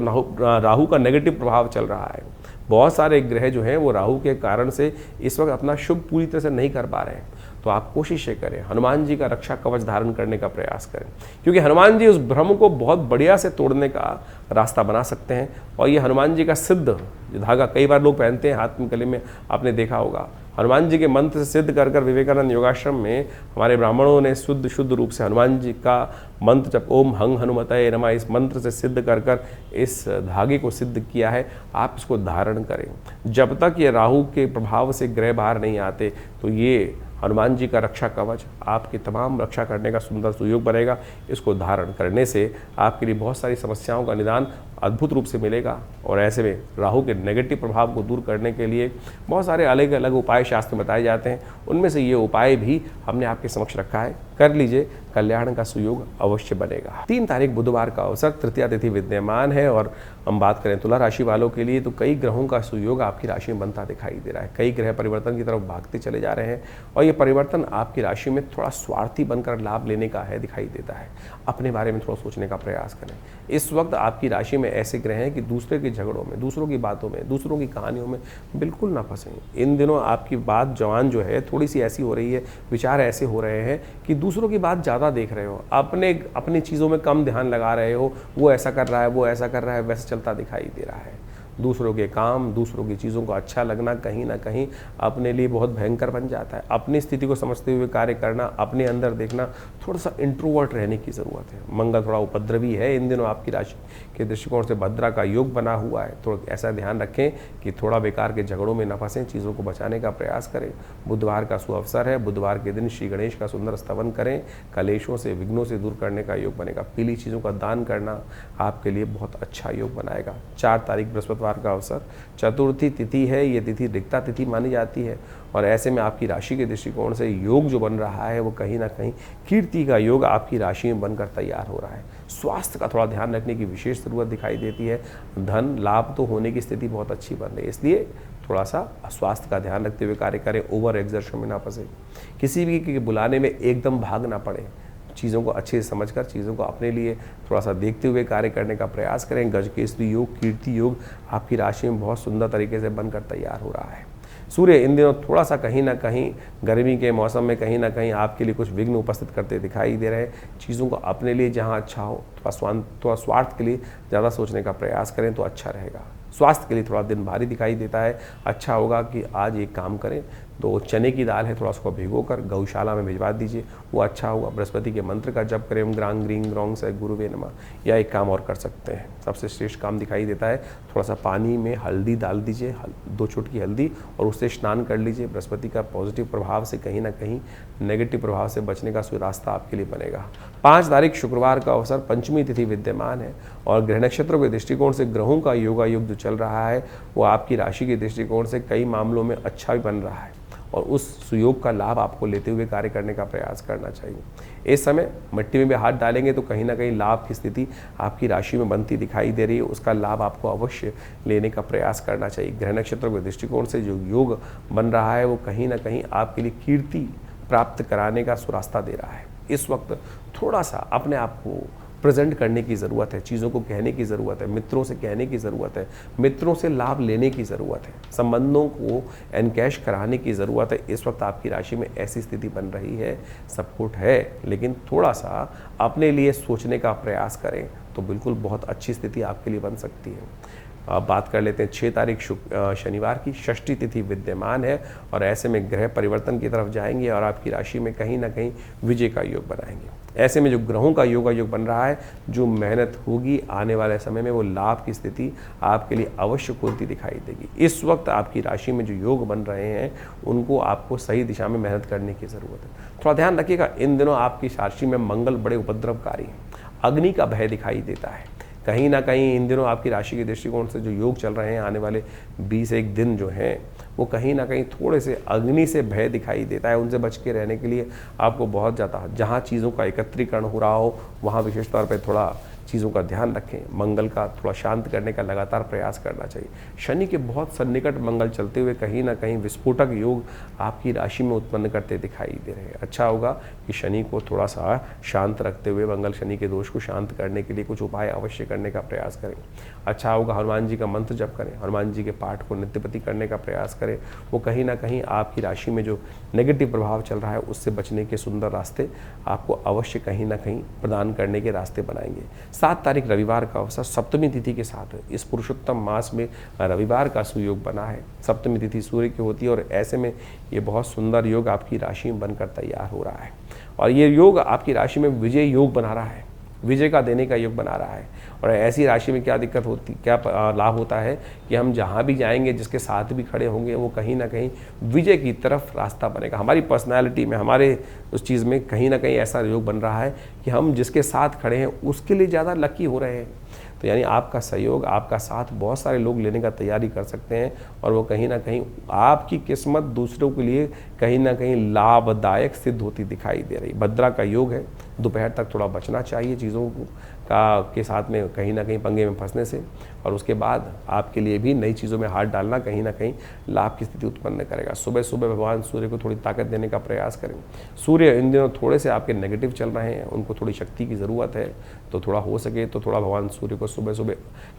राहु का नेगेटिव प्रभाव चल रहा है, बहुत सारे ग्रह जो हैं वो राहु के कारण से इस वक्त अपना शुभ पूरी तरह से नहीं कर पा रहे हैं। तो आप कोशिश ये करें, हनुमान जी का रक्षा कवच धारण करने का प्रयास करें, क्योंकि हनुमान जी उस भ्रम को बहुत बढ़िया से तोड़ने का रास्ता बना सकते हैं। और ये हनुमान जी का सिद्ध धागा कई बार लोग पहनते हैं हाथ में, गले में, आपने देखा होगा। हनुमान जी के मंत्र से सिद्ध कर विवेकानंद योगाश्रम में हमारे ब्राह्मणों ने शुद्ध रूप से हनुमान जी का मंत्र जब ओम हंग हनुमतये नमः, इस मंत्र से सिद्ध कर इस धागे को सिद्ध किया है। आप इसको धारण करें। जब तक ये राहु के प्रभाव से ग्रह बाहर नहीं आते तो ये हनुमान जी का रक्षा कवच आपकी तमाम रक्षा करने का सुंदर सुयोग बनेगा। इसको धारण करने से आपके लिए बहुत सारी समस्याओं का निदान अद्भुत रूप से मिलेगा। और ऐसे में राहु के नेगेटिव प्रभाव को दूर करने के लिए बहुत सारे अलग अलग उपाय शास्त्र में बताए जाते हैं। उनमें से ये उपाय भी हमने आपके समक्ष रखा है, कर लीजिए, कल्याण का सुयोग अवश्य बनेगा। 3 तारीख बुधवार का अवसर, तृतीया तिथि विद्यमान है। और हम बात करें तुला राशि वालों के लिए तो कई ग्रहों का सुयोग आपकी राशि में बनता दिखाई दे रहा है। कई ग्रह परिवर्तन की तरफ भागते चले जा रहे हैं और ये परिवर्तन आपकी राशि में थोड़ा स्वार्थी बनकर लाभ लेने का है दिखाई देता है। अपने बारे में थोड़ा सोचने का प्रयास करें। इस वक्त आपकी राशि में ऐसे ग्रह हैं कि दूसरे के झगड़ों में, दूसरों की बातों में, दूसरों की कहानियों में बिल्कुल ना फंसें। इन दिनों आपकी बात जवान जो है थोड़ी सी ऐसी हो रही है, विचार ऐसे हो रहे हैं कि दूसरों की बात ज़्यादा देख रहे हो, अपनी चीज़ों में कम ध्यान लगा रहे हो। वो ऐसा कर रहा है, वो ऐसा कर रहा है, वैसे चलता दिखाई दे रहा है। दूसरों के काम, दूसरों की चीज़ों को अच्छा लगना कहीं ना कहीं अपने लिए बहुत भयंकर बन जाता है। अपनी स्थिति को समझते हुए कार्य करना, अपने अंदर देखना, थोड़ा सा इंट्रोवर्ट रहने की ज़रूरत है। मंगल थोड़ा उपद्रवी है इन दिनों आपकी राशि के दृष्टिकोण से, भद्रा का योग बना हुआ है। थोड़ा ऐसा ध्यान रखें कि थोड़ा बेकार के झगड़ों में न फंसें, चीज़ों को बचाने का प्रयास करें। बुधवार का सुअवसर है, बुधवार के दिन श्री गणेश का सुंदर स्तवन करें। कलेशों से, विघ्नों से दूर करने का योग बनेगा। पीली चीज़ों का दान करना आपके लिए बहुत अच्छा योग बनाएगा। 4 तारीख बृहस्पतिवार का अवसर, चतुर्थी तिथि है। ये तिथि रिक्ता तिथि मानी जाती है और ऐसे में आपकी राशि के दृष्टिकोण से योग जो बन रहा है वो कहीं ना कहीं कीर्ति का योग आपकी राशि में बनकर तैयार हो रहा है। स्वास्थ्य का थोड़ा ध्यान रखने की विशेष जरूरत दिखाई देती है। धन लाभ तो होने की स्थिति बहुत अच्छी बन रही है, इसलिए थोड़ा सा स्वास्थ्य का ध्यान रखते हुए कार्य करें। ओवर एक्सर्शन में ना फंसे, किसी भी के बुलाने में एकदम भाग ना पड़े। चीज़ों को अच्छे से समझकर, चीज़ों को अपने लिए थोड़ा सा देखते हुए कार्य करने का प्रयास करें। गजकेसरी योग, कीर्ति योग आपकी राशि में बहुत सुंदर तरीके से बनकर तैयार हो रहा है। सूर्य इन दिनों थोड़ा सा कहीं ना कहीं गर्मी के मौसम में कहीं ना कहीं आपके लिए कुछ विघ्न उपस्थित करते दिखाई दे रहे हैं। चीज़ों को अपने लिए जहाँ अच्छा हो, थोड़ा स्वार्थ के लिए ज़्यादा सोचने का प्रयास करें तो अच्छा रहेगा। स्वास्थ्य के लिए थोड़ा दिन भारी दिखाई देता है। अच्छा होगा कि आज एक काम करें, 2 चने की दाल है, थोड़ा उसको भिगोकर गौशाला में भिजवा दीजिए, वो अच्छा होगा। बृहस्पति के मंत्र का जप करें, ओम ग्रांग ग्रीं ग्रौंग से गुरुवे नमः। या एक काम और कर सकते हैं, सबसे श्रेष्ठ काम दिखाई देता है, थोड़ा सा पानी में हल्दी डाल दीजिए, 2 चुटकी हल्दी, और उससे स्नान कर लीजिए। बृहस्पति का पॉजिटिव प्रभाव से कहीं ना कहीं नेगेटिव प्रभाव से बचने का रास्ता आपके लिए बनेगा। 5 तारीख शुक्रवार का अवसर, पंचमी तिथि विद्यमान है और ग्रह नक्षत्रों के दृष्टिकोण से ग्रहों का योगा योग जो चल रहा है वो आपकी राशि के दृष्टिकोण से कई मामलों में अच्छा भी बन रहा है और उस सुयोग का लाभ आपको लेते हुए कार्य करने का प्रयास करना चाहिए। इस समय मिट्टी में भी हाथ डालेंगे तो कहीं ना कहीं लाभ की स्थिति आपकी राशि में बनती दिखाई दे रही है, उसका लाभ आपको अवश्य लेने का प्रयास करना चाहिए। ग्रह नक्षत्रों के दृष्टिकोण से जो योग बन रहा है वो कहीं ना कहीं आपके लिए कीर्ति प्राप्त कराने का रास्ता दे रहा है। इस वक्त थोड़ा सा अपने आप को प्रेजेंट करने की ज़रूरत है, चीज़ों को कहने की ज़रूरत है, मित्रों से कहने की ज़रूरत है, मित्रों से लाभ लेने की ज़रूरत है, संबंधों को एनकैश कराने की ज़रूरत है। इस वक्त आपकी राशि में ऐसी स्थिति बन रही है, सपोर्ट है, लेकिन थोड़ा सा अपने लिए सोचने का प्रयास करें तो बिल्कुल बहुत अच्छी स्थिति आपके लिए बन सकती है। अब बात कर लेते हैं 6 तारीख शनिवार की, षष्ठी तिथि विद्यमान है और ऐसे में ग्रह परिवर्तन की तरफ जाएंगे और आपकी राशि में कहीं ना कहीं विजय का योग बनाएंगे। ऐसे में जो ग्रहों का योग बन रहा है, जो मेहनत होगी आने वाले समय में वो लाभ की स्थिति आपके लिए अवश्य खुलती दिखाई देगी। इस वक्त आपकी राशि में जो योग बन रहे हैं उनको आपको सही दिशा में मेहनत करने की ज़रूरत है। थोड़ा ध्यान रखिएगा, इन दिनों आपकी राशि में मंगल बड़े उपद्रवकारी हैं, अग्नि का भय दिखाई देता है। कहीं ना कहीं इन दिनों आपकी राशि के दृष्टिकोण से जो योग चल रहे हैं आने वाले 20-1 दिन जो हैं वो कहीं ना कहीं थोड़े से अग्नि से भय दिखाई देता है। उनसे बच के रहने के लिए आपको बहुत ज़्यादा जहाँ चीज़ों का एकत्रीकरण हो रहा हो वहाँ विशेष तौर पर थोड़ा चीज़ों का ध्यान रखें। मंगल का थोड़ा शांत करने का लगातार प्रयास करना चाहिए। शनि के बहुत सन्निकट मंगल चलते हुए कहीं ना कहीं विस्फोटक योग आपकी राशि में उत्पन्न करते दिखाई दे रहे हैं। अच्छा होगा कि शनि को थोड़ा सा शांत रखते हुए मंगल शनि के दोष को शांत करने के लिए कुछ उपाय अवश्य करने का प्रयास करें। अच्छा होगा हनुमान जी का मंत्र जप करें, हनुमान जी के पाठ को नित्यप्रति करने का प्रयास करें। वो कहीं ना कहीं आपकी राशि में जो नेगेटिव प्रभाव चल रहा है उससे बचने के सुंदर रास्ते आपको अवश्य कहीं ना कहीं प्रदान करने के रास्ते बनाएंगे। 7 तारीख रविवार का अवसर सप्तमी तिथि के साथ है। इस पुरुषोत्तम मास में रविवार का सुयोग बना है। सप्तमी तिथि सूर्य की होती है और ऐसे में ये बहुत सुंदर योग आपकी राशि में बनकर तैयार हो रहा है और ये योग आपकी राशि में विजय योग बना रहा है, विजय का देने का योग बना रहा है। और ऐसी राशि में क्या दिक्कत होती, क्या लाभ होता है कि हम जहाँ भी जाएंगे जिसके साथ भी खड़े होंगे वो कहीं ना कहीं विजय की तरफ रास्ता बनेगा। हमारी पर्सनालिटी में, हमारे उस चीज़ में कहीं ना कहीं ऐसा योग बन रहा है कि हम जिसके साथ खड़े हैं उसके लिए ज़्यादा लकी हो रहे हैं। तो यानी आपका सहयोग, आपका साथ बहुत सारे लोग लेने का तैयारी कर सकते हैं और वो कहीं ना कहीं आपकी किस्मत दूसरों के लिए कहीं ना कहीं लाभदायक सिद्ध होती दिखाई दे रही। भद्रा का योग है, दोपहर तक थोड़ा बचना चाहिए चीज़ों के साथ में कहीं ना कहीं पंगे में फंसने से, और उसके बाद आपके लिए भी नई चीज़ों में हाथ डालना कहीं ना कहीं लाभ की स्थिति उत्पन्न करेगा। सुबह सुबह भगवान सूर्य को थोड़ी ताकत देने का प्रयास करें। सूर्य इन दिनों थोड़े से आपके नेगेटिव चल रहे हैं, उनको थोड़ी शक्ति की ज़रूरत है, तो थोड़ा हो सके तो थोड़ा भगवान सूर्य को सुबह सुबह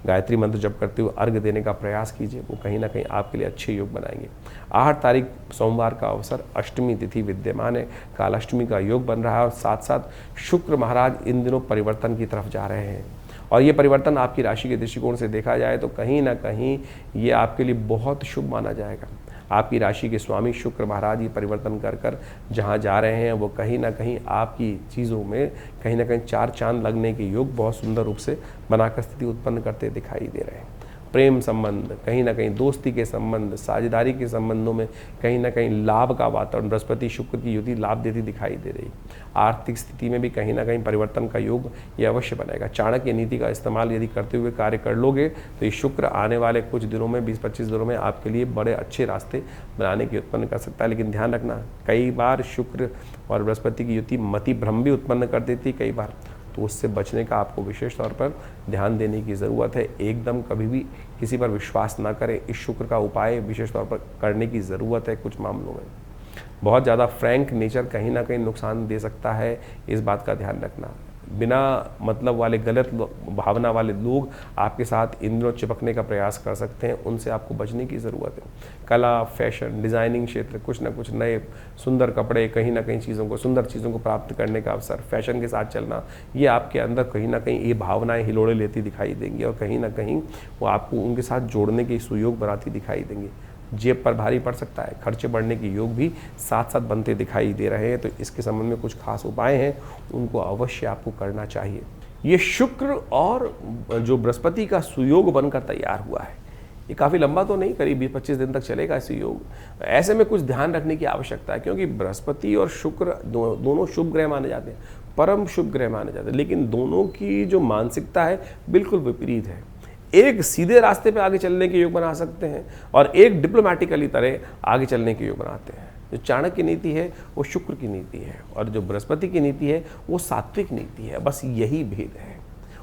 गायत्री मंत्र जप करते हुए अर्घ्य देने का प्रयास कीजिए। वो कहीं ना कहीं आपके लिए अच्छे योग बनाएंगे। 8 तारीख सोमवार का अवसर अष्टमी तिथि विद्यमान है, कालाष्टमी का योग बन रहा है और साथ साथ शुक्र महाराज इन दिनों परिवर्तन की तरफ जा रहे हैं और ये परिवर्तन आपकी राशि के दृष्टिकोण से देखा जाए तो कहीं ना कहीं ये आपके लिए बहुत शुभ माना जाएगा। आपकी राशि के स्वामी शुक्र महाराज ये परिवर्तन कर कर जहाँ जा रहे हैं वो कहीं ना कहीं आपकी चीज़ों में कहीं ना कहीं 4 चांद लगने के योग बहुत सुंदर रूप से बनाकर स्थिति उत्पन्न करते दिखाई दे रहे हैं। प्रेम संबंध, कहीं ना कहीं दोस्ती के संबंध, साझेदारी के संबंधों में कहीं ना कहीं लाभ का वातावरण, बृहस्पति शुक्र की युति लाभ देती दिखाई दे रही। आर्थिक स्थिति में भी कहीं ना कहीं परिवर्तन का योग ये अवश्य बनेगा। चाणक्य नीति का इस्तेमाल यदि करते हुए कार्य कर लोगे तो ये शुक्र आने वाले कुछ दिनों में 20-25 दिनों में आपके लिए बड़े अच्छे रास्ते बनाने की उत्पन्न कर सकता है। लेकिन ध्यान रखना, कई बार शुक्र और बृहस्पति की युति मति भ्रम भी उत्पन्न कर देती कई बार, तो उससे बचने का आपको विशेष तौर पर ध्यान देने की ज़रूरत है। एकदम कभी भी किसी पर विश्वास ना करें। इस शुक्र का उपाय विशेष तौर पर करने की ज़रूरत है। कुछ मामलों में बहुत ज़्यादा फ्रैंक नेचर कहीं ना कहीं नुकसान दे सकता है, इस बात का ध्यान रखना। बिना मतलब वाले गलत भावना वाले लोग आपके साथ इन दिनों चिपकने का प्रयास कर सकते हैं, उनसे आपको बचने की ज़रूरत है। कला, फैशन, डिज़ाइनिंग क्षेत्र, कुछ ना कुछ नए सुंदर कपड़े, कहीं ना कहीं चीज़ों को, सुंदर चीज़ों को प्राप्त करने का अवसर, फैशन के साथ चलना, ये आपके अंदर कहीं ना कहीं ये भावनाएं हिलोड़े लेती दिखाई देंगी और कहीं ना कहीं वो आपको उनके साथ जोड़ने के सुयोग बनाती दिखाई देंगी। जेब पर भारी पड़ सकता है, खर्चे बढ़ने के योग भी साथ साथ बनते दिखाई दे रहे हैं। तो इसके संबंध में कुछ खास उपाय हैं, उनको अवश्य आपको करना चाहिए। ये शुक्र और जो बृहस्पति का सुयोग बनकर तैयार हुआ है, ये काफ़ी लंबा तो नहीं, करीब 20-25 दिन तक चलेगा इस योग। ऐसे में कुछ ध्यान रखने की आवश्यकता है, क्योंकि बृहस्पति और शुक्र दोनों शुभ ग्रह माने जाते हैं, परम शुभ ग्रह माने जाते हैं, लेकिन दोनों की जो मानसिकता है बिल्कुल विपरीत है। एक सीधे रास्ते पे आगे चलने के योग बना सकते हैं और एक डिप्लोमेटिकली तरह आगे चलने के योग बनाते हैं। जो चाणक्य की नीति है वो शुक्र की नीति है और जो बृहस्पति की नीति है वो सात्विक नीति है। बस यही भेद है।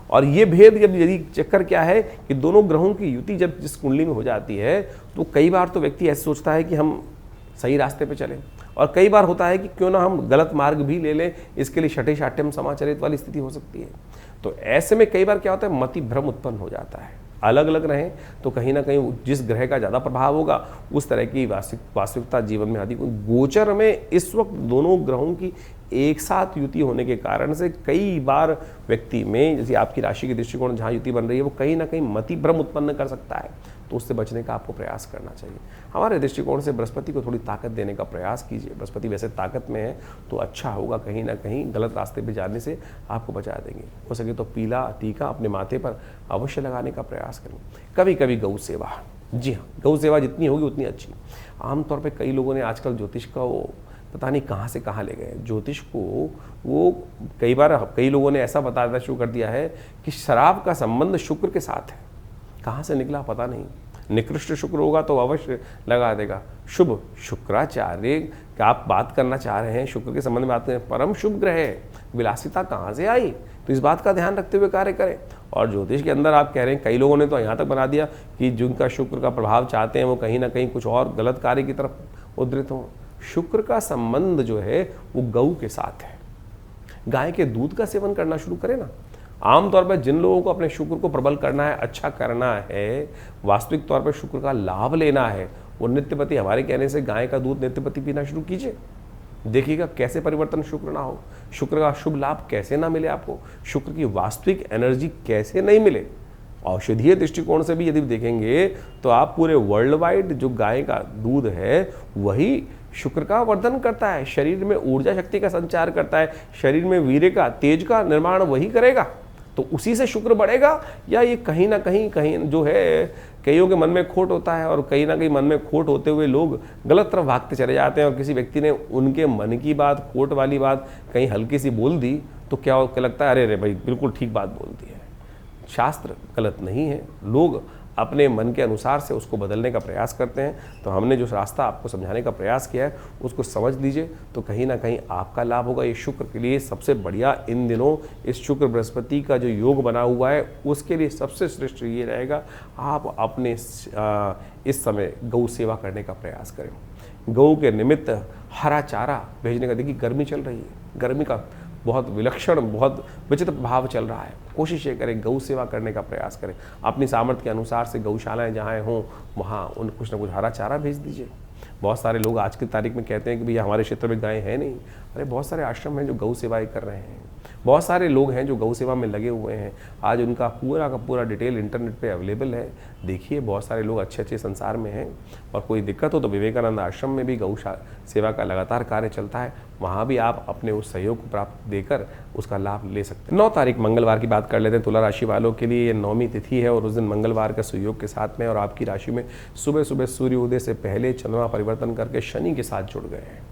और ये भेद जब यदि चक्कर क्या है कि दोनों ग्रहों की युति जब जिस कुंडली में हो जाती है तो कई बार तो व्यक्ति ऐसे सोचता है कि हम सही रास्ते पे चलें, और कई बार होता है कि क्यों ना हम गलत मार्ग भी ले लें, इसके लिए छठे शाठ्यम समाचरित वाली स्थिति हो सकती है। तो ऐसे में कई बार क्या होता है, मति भ्रम उत्पन्न हो जाता है। अलग अलग रहें तो कहीं ना कहीं जिस ग्रह का ज़्यादा प्रभाव होगा उस तरह की वास्तविकता जीवन में आती। गोचर में इस वक्त दोनों ग्रहों की एक साथ युति होने के कारण से कई बार व्यक्ति में, जैसे आपकी राशि के दृष्टिकोण जहाँ युति बन रही है, वो कहीं ना कहीं मति भ्रम उत्पन्न कर सकता है, तो उससे बचने का आपको प्रयास करना चाहिए। हमारे दृष्टिकोण से बृहस्पति को थोड़ी ताकत देने का प्रयास कीजिए। बृहस्पति वैसे ताकत में है तो अच्छा होगा, कहीं ना कहीं गलत रास्ते पे जाने से आपको बचा देंगे। हो सके तो पीला टीका अपने माथे पर अवश्य लगाने का प्रयास करें। कभी कभी गौ सेवा, जी हाँ, गौ सेवा जितनी होगी उतनी अच्छी। आमतौर पर कई लोगों ने आजकल ज्योतिष का वो पता नहीं कहाँ से कहाँ ले गए ज्योतिष को। वो कई लोगों ने ऐसा बताना शुरू कर दिया है कि शराब का संबंध शुक्र के साथ है। कहाँ से निकला पता नहीं। निकृष्ट शुक्र होगा तो अवश्य लगा देगा। शुभ शुक्राचार्य क्या आप बात करना चाह रहे हैं, शुक्र के संबंध में बात करें, परम शुभ ग्रह है, विलासिता कहाँ से आई, तो इस बात का ध्यान रखते हुए कार्य करें। और ज्योतिष के अंदर आप कह रहे हैं, कई लोगों ने तो यहाँ तक बना दिया कि जिनका शुक्र का प्रभाव चाहते हैं वो कहीं ना कहीं कुछ और गलत कार्य की तरफ उद्धृत हों। शुक्र का संबंध जो है वो गऊ के साथ है। गाय के दूध का सेवन करना शुरू करें ना। आमतौर पर जिन लोगों को अपने शुक्र को प्रबल करना है, अच्छा करना है, वास्तविक तौर पर शुक्र का लाभ लेना है, वो नित्यपति हमारे कहने से गाय का दूध नित्यपति पीना शुरू कीजिए। देखिएगा कैसे परिवर्तन शुक्र ना हो, शुक्र का शुभ लाभ कैसे ना मिले आपको, शुक्र की वास्तविक एनर्जी कैसे नहीं मिले। औषधीय दृष्टिकोण से भी यदि देखेंगे तो आप पूरे वर्ल्ड वाइड जो गाय का दूध है वही शुक्र का वर्धन करता है, शरीर में ऊर्जा शक्ति का संचार करता है, शरीर में वीर्य का, तेज का निर्माण वही करेगा। तो उसी से शुक्र बढ़ेगा, या ये कहीं ना कहीं जो है कईयों के मन में खोट होता है और कहीं ना कहीं मन में खोट होते हुए लोग गलत तरफ भागते चले जाते हैं। और किसी व्यक्ति ने उनके मन की बात, खोट वाली बात कहीं हल्की सी बोल दी तो क्या लगता है, अरे भाई बिल्कुल ठीक बात बोल दी है। शास्त्र गलत नहीं है, लोग अपने मन के अनुसार से उसको बदलने का प्रयास करते हैं। तो हमने जो रास्ता आपको समझाने का प्रयास किया है उसको समझ लीजिए, तो कहीं ना कहीं आपका लाभ होगा। ये शुक्र के लिए सबसे बढ़िया इन दिनों इस शुक्र बृहस्पति का जो योग बना हुआ है उसके लिए सबसे श्रेष्ठ ये रहेगा, आप अपने इस समय गौ सेवा करने का प्रयास करें। गौ के निमित्त हरा चारा भेजने का, देखिए गर्मी चल रही है, गर्मी का बहुत विलक्षण, बहुत विचित्र प्रभाव चल रहा है। कोशिश ये करें गौ सेवा करने का प्रयास करें। अपनी सामर्थ्य के अनुसार से गौशालाएं जहाँ हों वहाँ उन कुछ ना कुछ हरा चारा भेज दीजिए। बहुत सारे लोग आज की तारीख में कहते हैं कि भैया हमारे क्षेत्र में गाय है नहीं। अरे बहुत सारे आश्रम हैं जो गौ सेवाएं कर रहे हैं, बहुत सारे लोग हैं जो गौ सेवा में लगे हुए हैं। आज उनका पूरा का पूरा डिटेल इंटरनेट पे अवेलेबल है, देखिए बहुत सारे लोग अच्छे अच्छे संसार में हैं। और कोई दिक्कत हो तो विवेकानंद आश्रम में भी गौ सेवा का लगातार कार्य चलता है, वहाँ भी आप अपने उस सहयोग को प्राप्त देकर उसका लाभ ले सकते हैं। 9 तारीख मंगलवार की बात कर लेते हैं। तुला राशि वालों के लिए ये 9वीं तिथि है और उस दिन मंगलवार का सुयोग के साथ में, और आपकी राशि में सुबह सुबह सूर्योदय से पहले चंद्रमा परिवर्तन करके शनि के साथ जुड़ गए हैं।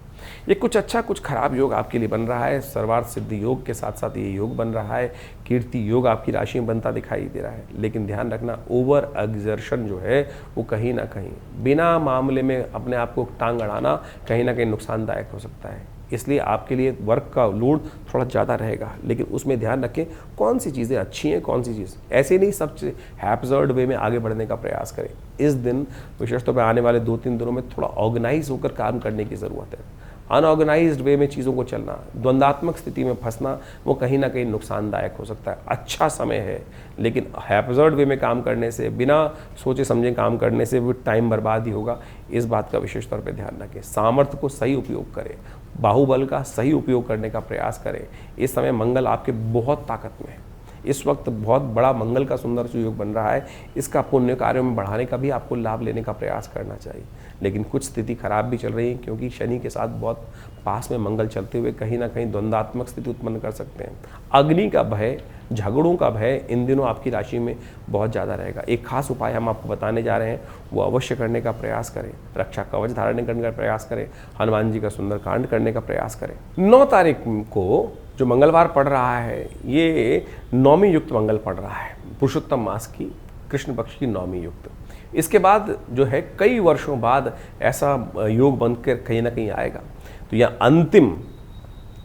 ये कुछ अच्छा कुछ खराब योग आपके लिए बन रहा है। सर्वार्थ सिद्धि योग के साथ साथ ये योग बन रहा है, कीर्ति योग आपकी राशि में बनता दिखाई दे रहा है। लेकिन ध्यान रखना, ओवर एग्जर्शन जो है वो कहीं ना कहीं बिना मामले में अपने आप को टांग अड़ाना कहीं ना कहीं नुकसानदायक हो सकता है। इसलिए आपके लिए वर्क का लोड थोड़ा ज़्यादा रहेगा, लेकिन उसमें ध्यान रखें कौन सी चीज़ें अच्छी हैं, कौन सी चीज़ ऐसे नहीं सब हैप्सर्ड वे में आगे बढ़ने का प्रयास करें। इस दिन विशेष तौर पर आने वाले 2-3 दिनों में थोड़ा ऑर्गेनाइज होकर काम करने की ज़रूरत है। अनऑर्गेनाइज्ड वे में चीज़ों को चलना, द्वंद्वात्मक स्थिति में फंसना, वो कहीं ना कहीं नुकसानदायक हो सकता है। अच्छा समय है, लेकिन हैप्सर्ड वे में काम करने से, बिना सोचे समझे काम करने से वो टाइम बर्बाद ही होगा। इस बात का विशेष तौर पे ध्यान रखें। सामर्थ्य को सही उपयोग करें, बाहुबल का सही उपयोग करने का प्रयास करें। इस समय मंगल आपके बहुत ताकत में है, इस वक्त बहुत बड़ा मंगल का सुंदर सुयोग बन रहा है। इसका पुण्य कार्यों में बढ़ाने का भी आपको लाभ लेने का प्रयास करना चाहिए। लेकिन कुछ स्थिति खराब भी चल रही है, क्योंकि शनि के साथ बहुत पास में मंगल चलते हुए कहीं ना कहीं द्वंद्वात्मक स्थिति उत्पन्न कर सकते हैं। अग्नि का भय, झगड़ों का भय इन दिनों आपकी राशि में बहुत ज़्यादा रहेगा। एक खास उपाय हम आपको बताने जा रहे हैं, वो अवश्य करने का प्रयास करें। रक्षा कवच धारण करने का प्रयास करें, हनुमान जी का सुंदरकांड करने का प्रयास करें। 9 तारीख को जो मंगलवार पड़ रहा है, ये 9वीं युक्त मंगल पड़ रहा है, पुरुषोत्तम मास की कृष्ण पक्ष की 9वीं युक्त। इसके बाद जो है कई वर्षों बाद ऐसा योग बनकर कहीं ना कहीं आएगा। तो यह अंतिम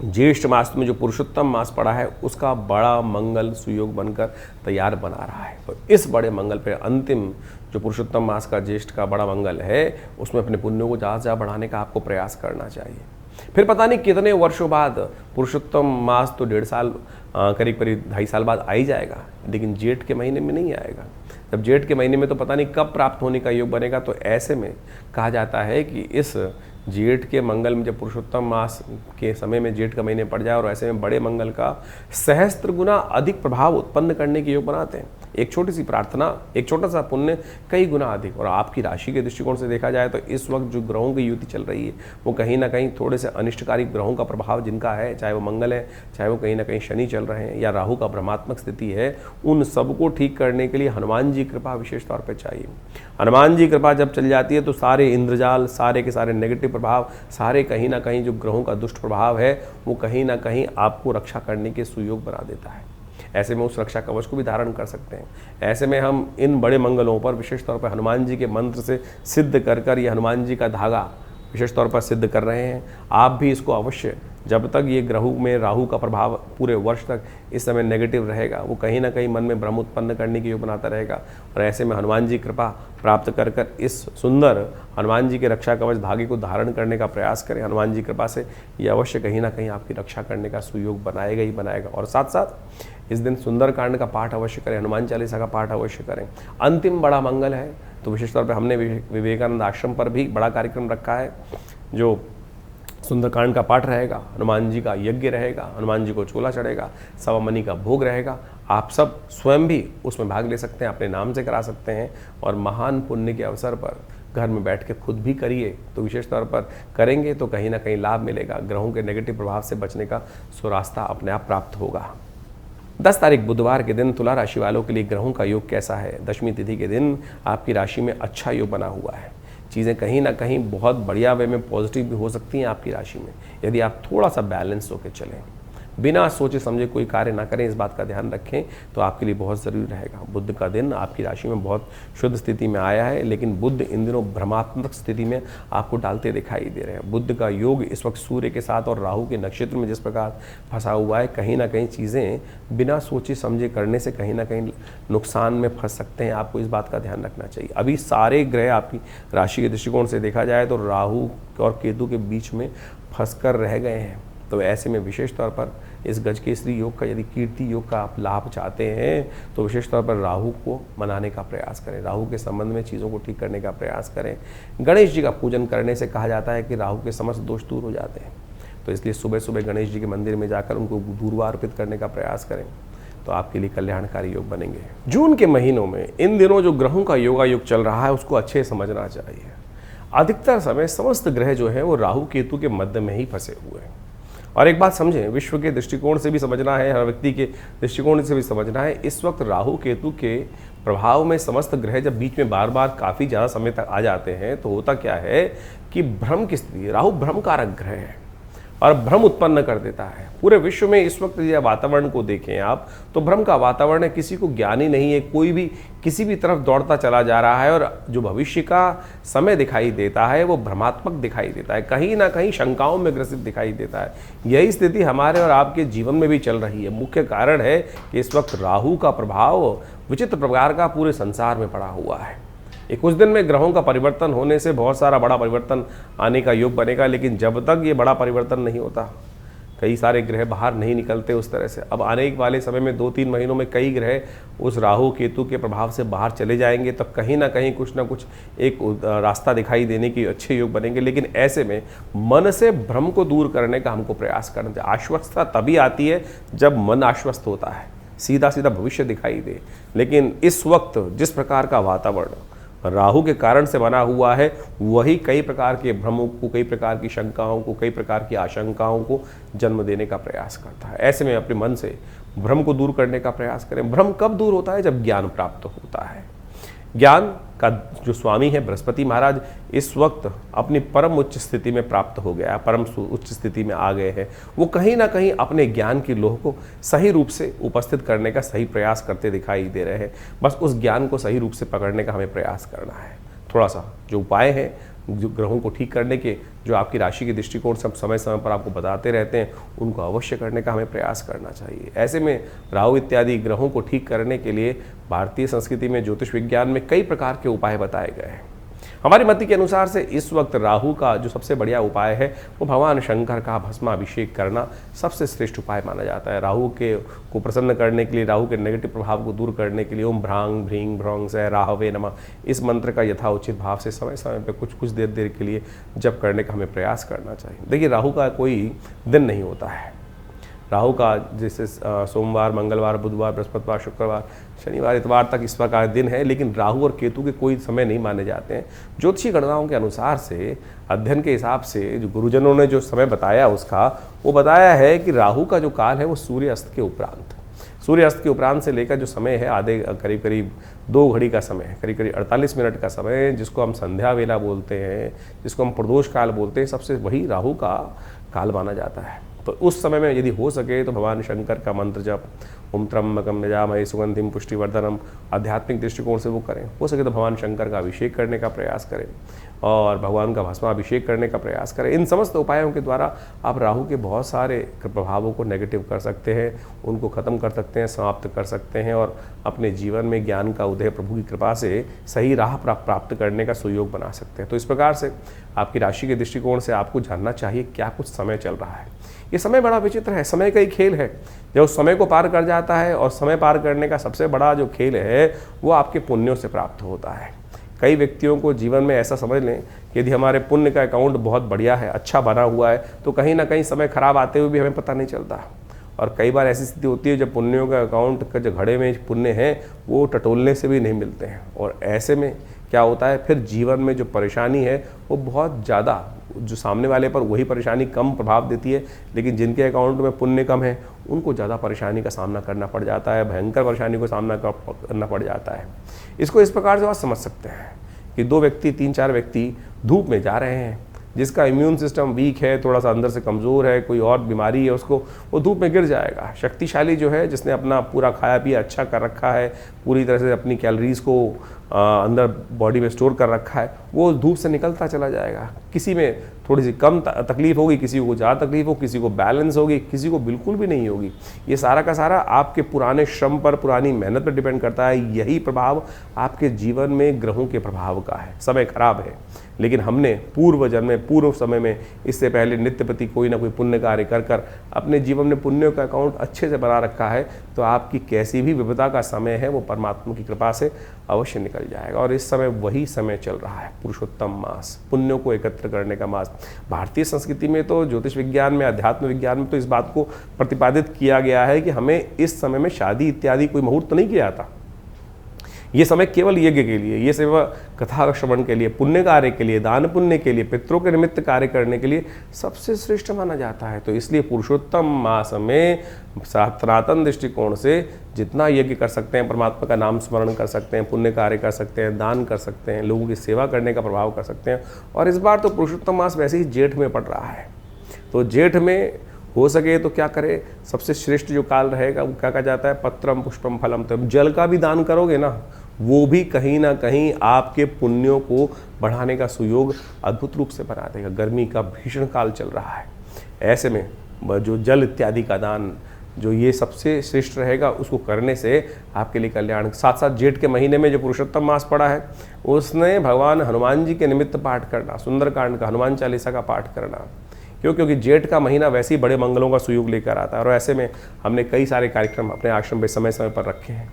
ज्येष्ठ मास में जो पुरुषोत्तम मास पड़ा है उसका बड़ा मंगल सुयोग बनकर तैयार बना रहा है। तो इस बड़े मंगल पे अंतिम जो पुरुषोत्तम मास का ज्येष्ठ का बड़ा मंगल है, उसमें अपने पुण्यों को ज़्यादा से ज़्यादा बढ़ाने का आपको प्रयास करना चाहिए। फिर पता नहीं कितने वर्षों बाद पुरुषोत्तम मास तो 1.5 साल करीब 2.5 साल बाद आ ही जाएगा, लेकिन जेठ के महीने में नहीं आएगा। जब जेठ के महीने में तो पता नहीं कब प्राप्त होने का योग बनेगा। तो ऐसे में कहा जाता है कि इस जेठ के मंगल में, जब पुरुषोत्तम मास के समय में जेठ का महीने पड़ जाए और ऐसे में बड़े मंगल का सहस्त्र गुना अधिक प्रभाव उत्पन्न करने के योग बनाते हैं। एक छोटी सी प्रार्थना, एक छोटा सा पुण्य कई गुना अधिक। और आपकी राशि के दृष्टिकोण से देखा जाए तो इस वक्त जो ग्रहों की युति चल रही है वो कहीं ना कहीं थोड़े से अनिष्टकारी ग्रहों का प्रभाव जिनका है, चाहे वो मंगल है, चाहे वो कहीं ना कहीं शनि चल रहे हैं या राहु का भ्रमात्मक स्थिति है, उन सबको ठीक करने के लिए हनुमान जी कृपा विशेष तौर पर चाहिए। हनुमान जी कृपा जब चल जाती है तो सारे इंद्रजाल, सारे के सारे नेगेटिव प्रभाव, सारे कहीं ना कहीं जो ग्रहों का दुष्ट प्रभाव है वो कहीं ना कहीं आपको रक्षा करने के सुयोग बना देता है। ऐसे में उस रक्षा कवच को भी धारण कर सकते हैं। ऐसे में हम इन बड़े मंगलों पर विशेष तौर पर हनुमान जी के मंत्र से सिद्ध कर ये हनुमान जी का धागा विशेष तौर पर सिद्ध कर रहे हैं। आप भी इसको अवश्य, जब तक ये ग्रहों में राहु का प्रभाव पूरे वर्ष तक इस समय नेगेटिव रहेगा, वो कहीं ना कहीं मन में भ्रम उत्पन्न करने की योग बनाता रहेगा। और ऐसे में हनुमान जी कृपा प्राप्त कर इस सुंदर हनुमान जी के रक्षा कवच धागे को धारण करने का प्रयास करें। हनुमान जी कृपा से ये अवश्य कहीं ना कहीं आपकी रक्षा करने का सुयोग बनाएगा ही बनाएगा। और साथ साथ इस दिन सुंदरकांड का पाठ अवश्य करें, हनुमान चालीसा का पाठ अवश्य करें। अंतिम बड़ा मंगल है तो विशेष तौर पर हमने विवेकानंद आश्रम पर भी बड़ा कार्यक्रम रखा है, जो सुंदरकांड का पाठ रहेगा, हनुमान जी का यज्ञ रहेगा, हनुमान जी को चोला चढ़ेगा, सवा मनी का भोग रहेगा। आप सब स्वयं भी उसमें भाग ले सकते हैं, अपने नाम से करा सकते हैं। और महान पुण्य के अवसर पर घर में बैठ के खुद भी करिए, तो विशेष तौर पर करेंगे तो कहीं ना कहीं लाभ मिलेगा। ग्रहों के नेगेटिव प्रभाव से बचने का सुरास्ता अपने आप प्राप्त होगा। 10 तारीख बुधवार के दिन तुला राशि वालों के लिए ग्रहों का योग कैसा है? दशमी तिथि के दिन आपकी राशि में अच्छा योग बना हुआ है। चीज़ें कहीं ना कहीं बहुत बढ़िया वे में पॉजिटिव भी हो सकती हैं आपकी राशि में, यदि आप थोड़ा सा बैलेंस होकर चलें, बिना सोचे समझे कोई कार्य ना करें, इस बात का ध्यान रखें तो आपके लिए बहुत ज़रूरी रहेगा। बुध का दिन आपकी राशि में बहुत शुद्ध स्थिति में आया है, लेकिन बुध इन दिनों भ्रमात्मक स्थिति में आपको डालते दिखाई दे रहे हैं। बुध का योग इस वक्त सूर्य के साथ और राहु के नक्षत्र में जिस प्रकार फंसा हुआ है, कहीं ना कहीं चीज़ें बिना सोचे समझे करने से कहीं ना कहीं नुकसान में फंस सकते हैं। आपको इस बात का ध्यान रखना चाहिए। अभी सारे ग्रह आपकी राशि के दृष्टिकोण से देखा जाए तो राहु और केतु के बीच में फंस कर रह गए हैं। तो ऐसे में विशेष तौर पर इस गजकेसरी योग का, यदि कीर्ति योग का आप लाभ चाहते हैं तो विशेष तौर पर राहु को मनाने का प्रयास करें, राहु के संबंध में चीज़ों को ठीक करने का प्रयास करें। गणेश जी का पूजन करने से कहा जाता है कि राहु के समस्त दोष दूर हो जाते हैं, तो इसलिए सुबह सुबह गणेश जी के मंदिर में जाकर उनको दूर्वा अर्पित करने का प्रयास करें, तो आपके लिए कल्याणकारी योग बनेंगे। जून के महीनों में इन दिनों जो ग्रहों का योगा योग चल रहा है उसको अच्छे समझना चाहिए। अधिकतर समय समस्त ग्रह जो है वो राहु केतु के मध्य में ही फंसे हुए हैं। और एक बात समझें, विश्व के दृष्टिकोण से भी समझना है, हर व्यक्ति के दृष्टिकोण से भी समझना है। इस वक्त राहु केतु के प्रभाव में समस्त ग्रह जब बीच में बार बार काफ़ी ज़्यादा समय तक आ जाते हैं तो होता क्या है कि भ्रम की स्थिति, राहु भ्रम कारक ग्रह है और भ्रम उत्पन्न कर देता है। पूरे विश्व में इस वक्त यदि वातावरण को देखें आप तो भ्रम का वातावरण है, किसी को ज्ञान ही नहीं है, कोई भी किसी भी तरफ दौड़ता चला जा रहा है और जो भविष्य का समय दिखाई देता है वो भ्रमात्मक दिखाई देता है, कहीं ना कहीं शंकाओं में ग्रसित दिखाई देता है। यही स्थिति हमारे और आपके जीवन में भी चल रही है। मुख्य कारण है कि इस वक्त राहु का प्रभाव विचित्र प्रकार का पूरे संसार में पड़ा हुआ है। कुछ दिन में ग्रहों का परिवर्तन होने से बहुत सारा बड़ा परिवर्तन आने का योग बनेगा, लेकिन जब तक ये बड़ा परिवर्तन नहीं होता, कई सारे ग्रह बाहर नहीं निकलते उस तरह से। अब आने वाले समय में 2-3 महीनों में कई ग्रह उस राहु केतु के प्रभाव से बाहर चले जाएंगे, तब कहीं ना कहीं कुछ ना कुछ एक रास्ता दिखाई देने के अच्छे योग बनेंगे। लेकिन ऐसे में मन से भ्रम को दूर करने का हमको प्रयास करना चाहिए। आश्वस्तता तभी आती है जब मन आश्वस्त होता है, सीधा सीधा भविष्य दिखाई दे। लेकिन इस वक्त जिस प्रकार का वातावरण राहु के कारण से बना हुआ है, वही कई प्रकार के भ्रमों को, कई प्रकार की शंकाओं को, कई प्रकार की आशंकाओं को जन्म देने का प्रयास करता है। ऐसे में अपने मन से भ्रम को दूर करने का प्रयास करें। भ्रम कब दूर होता है? जब ज्ञान प्राप्त होता है। ज्ञान का जो स्वामी है बृहस्पति महाराज इस वक्त अपनी परम उच्च स्थिति में प्राप्त हो गया, परम उच्च स्थिति में आ गए हैं। वो कहीं ना कहीं अपने ज्ञान की लोह को सही रूप से उपस्थित करने का सही प्रयास करते दिखाई दे रहे हैं। बस उस ज्ञान को सही रूप से पकड़ने का हमें प्रयास करना है। थोड़ा सा जो उपाय हैं जो ग्रहों को ठीक करने के, जो आपकी राशि के दृष्टिकोण से समय समय पर आपको बताते रहते हैं, उनको अवश्य करने का हमें प्रयास करना चाहिए। ऐसे में राहु इत्यादि ग्रहों को ठीक करने के लिए भारतीय संस्कृति में, ज्योतिष विज्ञान में कई प्रकार के उपाय बताए गए हैं। हमारी मति के अनुसार से इस वक्त राहु का जो सबसे बढ़िया उपाय है वो भगवान शंकर का भस्माभिषेक करना सबसे श्रेष्ठ उपाय माना जाता है। राहु को प्रसन्न करने के लिए, राहु के नेगेटिव प्रभाव को दूर करने के लिए ओम भ्रांग भ्रीं भ्रौं से राहवे नमः इस मंत्र का यथाउचित भाव से समय समय पर कुछ देर के लिए जप करने का हमें प्रयास करना चाहिए। देखिए, राहु का कोई दिन नहीं होता है। राहु का जैसे सोमवार, मंगलवार, बुधवार, बृहस्पतिवार, शुक्रवार, शनिवार, इतवार तक इस प्रकार दिन है, लेकिन राहु और केतु के कोई समय नहीं माने जाते हैं। ज्योतिषी गणनाओं के अनुसार से, अध्ययन के हिसाब से जो गुरुजनों ने जो समय बताया उसका, वो बताया है कि राहु का जो काल है वो सूर्य अस्त के उपरांत, सूर्य अस्त के उपरांत से लेकर जो समय है आधे करीब 2 घड़ी का समय है, करीब 48 मिनट का समय, जिसको हम संध्या वेला बोलते हैं, जिसको हम प्रदोष काल बोलते हैं, सबसे वही राहु का काल माना जाता है। तो उस समय में यदि हो सके तो भगवान शंकर का मंत्र जप, ओम त्र्यंबकम यजामहे सुगंधिम पुष्टिवर्धनम, आध्यात्मिक दृष्टिकोण से वो करें। हो सके तो भगवान शंकर का अभिषेक करने का प्रयास करें और भगवान का भस्माभिषेक करने का प्रयास करें। इन समस्त उपायों के द्वारा आप राहु के बहुत सारे प्रभावों को नेगेटिव कर सकते हैं, उनको ख़त्म कर सकते हैं, समाप्त कर सकते हैं और अपने जीवन में ज्ञान का उदय प्रभु की कृपा से सही राह प्राप्त करने का सुयोग बना सकते हैं। तो इस प्रकार से आपकी राशि के दृष्टिकोण से आपको जानना चाहिए क्या कुछ समय चल रहा है। ये समय बड़ा विचित्र है, समय का ही खेल है। जब उस समय को पार कर जाता है, और समय पार करने का सबसे बड़ा जो खेल है वो आपके पुण्यों से प्राप्त होता है। कई व्यक्तियों को जीवन में ऐसा समझ लें कि यदि हमारे पुण्य का अकाउंट बहुत बढ़िया है, अच्छा बना हुआ है, तो कहीं ना कहीं समय खराब आते हुए भी हमें पता नहीं चलता। और कई बार ऐसी स्थिति होती है जब पुण्यों का अकाउंट का जो घड़े में पुण्य हैं वो टटोलने से भी नहीं मिलते हैं, और ऐसे में क्या होता है, फिर जीवन में जो परेशानी है वो बहुत ज़्यादा, जो सामने वाले पर वही परेशानी कम प्रभाव देती है, लेकिन जिनके अकाउंट में पुण्य कम है उनको ज़्यादा परेशानी का सामना करना पड़ जाता है, भयंकर परेशानी को सामना करना पड़ जाता है। इसको इस प्रकार से आप समझ सकते हैं कि 2 व्यक्ति, 3-4 व्यक्ति धूप में जा रहे हैं, जिसका इम्यून सिस्टम वीक है, थोड़ा सा अंदर से कमज़ोर है, कोई और बीमारी है उसको, वो धूप में गिर जाएगा। शक्तिशाली जो है, जिसने अपना पूरा खाया पिया अच्छा कर रखा है, पूरी तरह से अपनी कैलोरीज को अंदर बॉडी में स्टोर कर रखा है, वो धूप से निकलता चला जाएगा। किसी में थोड़ी सी कम तकलीफ होगी, किसी को ज़्यादा तकलीफ हो, किसी को बैलेंस होगी, किसी को बिल्कुल भी नहीं होगी। ये सारा का सारा आपके पुराने श्रम पर, पुरानी मेहनत पर डिपेंड करता है। यही प्रभाव आपके जीवन में ग्रहों के प्रभाव का है। समय खराब है, लेकिन हमने पूर्व जन्म में, पूर्व समय में, इससे पहले नित्य प्रति कोई ना कोई पुण्य कार्य कर कर अपने जीवन में पुण्यों का अकाउंट अच्छे से बना रखा है, तो आपकी कैसी भी विपदा का समय है वो परमात्मा की कृपा से अवश्य निकल जाएगा। और इस समय वही समय चल रहा है, पुरुषोत्तम मास, पुण्यों को एकत्र करने का मास। भारतीय संस्कृति में तो, ज्योतिष विज्ञान में, अध्यात्म विज्ञान में तो इस बात को प्रतिपादित किया गया है कि हमें इस समय में शादी इत्यादि कोई मुहूर्त तो नहीं किया था। ये समय केवल यज्ञ के लिए, ये सेवा कथा श्रवण के लिए, पुण्य कार्य के लिए, दान पुण्य के लिए, पितरों के निमित्त कार्य करने के लिए सबसे श्रेष्ठ माना जाता है। तो इसलिए पुरुषोत्तम मास में सनातन दृष्टिकोण से जितना यज्ञ कर सकते हैं, परमात्मा का नाम स्मरण कर सकते हैं, पुण्य कार्य कर सकते हैं, दान कर सकते हैं, लोगों की सेवा करने का प्रभाव कर सकते हैं। और इस बार तो पुरुषोत्तम मास वैसे ही जेठ में पड़ रहा है, तो जेठ में हो सके तो क्या करें, सबसे श्रेष्ठ जो काल रहेगा वो क्या कहा जाता है, पत्रम पुष्पम फलम। तो जल का भी दान करोगे ना, वो भी कहीं ना कहीं आपके पुण्यों को बढ़ाने का सुयोग अद्भुत रूप से बना देगा। गर्मी का भीषण काल चल रहा है, ऐसे में जो जल इत्यादि का दान जो ये सबसे श्रेष्ठ रहेगा, उसको करने से आपके लिए कल्याण। साथ साथ जेठ के महीने में जो पुरुषोत्तम मास पड़ा है, उसने भगवान हनुमान जी के निमित्त पाठ करना, सुंदरकांड का, हनुमान चालीसा का पाठ करना। क्योंकि जेठ का महीना वैसे ही बड़े मंगलों का सुयोग लेकर आता है। और ऐसे में हमने कई सारे कार्यक्रम अपने आश्रम में समय समय पर रखे हैं।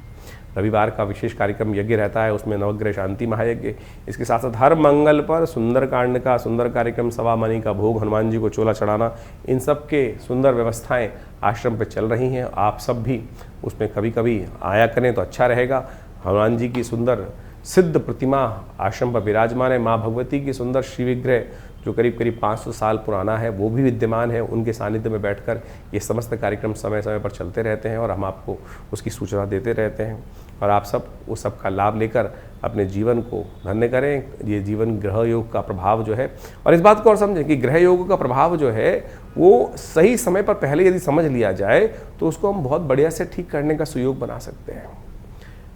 रविवार का विशेष कार्यक्रम यज्ञ रहता है, उसमें नवग्रह शांति महायज्ञ। इसके साथ साथ हर मंगल पर सुंदरकांड का सुंदर कार्यक्रम, सवा मणि का भोग, हनुमान जी को चोला चढ़ाना, इन सब के सुंदर व्यवस्थाएं आश्रम पर चल रही हैं। आप सब भी उसमें कभी कभी आया करें तो अच्छा रहेगा। हनुमान जी की सुंदर सिद्ध प्रतिमा आश्रम पर विराजमान है। माँ भगवती की सुंदर श्री विग्रह जो करीब करीब 500 साल पुराना है, वो भी विद्यमान है। उनके सानिध्य में बैठकर ये समस्त कार्यक्रम समय समय पर चलते रहते हैं और हम आपको उसकी सूचना देते रहते हैं। और आप सब उस सब का लाभ लेकर अपने जीवन को धन्य करें। ये जीवन ग्रह योग का प्रभाव जो है, और इस बात को और समझें कि ग्रह योग का प्रभाव जो है वो सही समय पर पहले यदि समझ लिया जाए तो उसको हम बहुत बढ़िया से ठीक करने का सुयोग बना सकते हैं।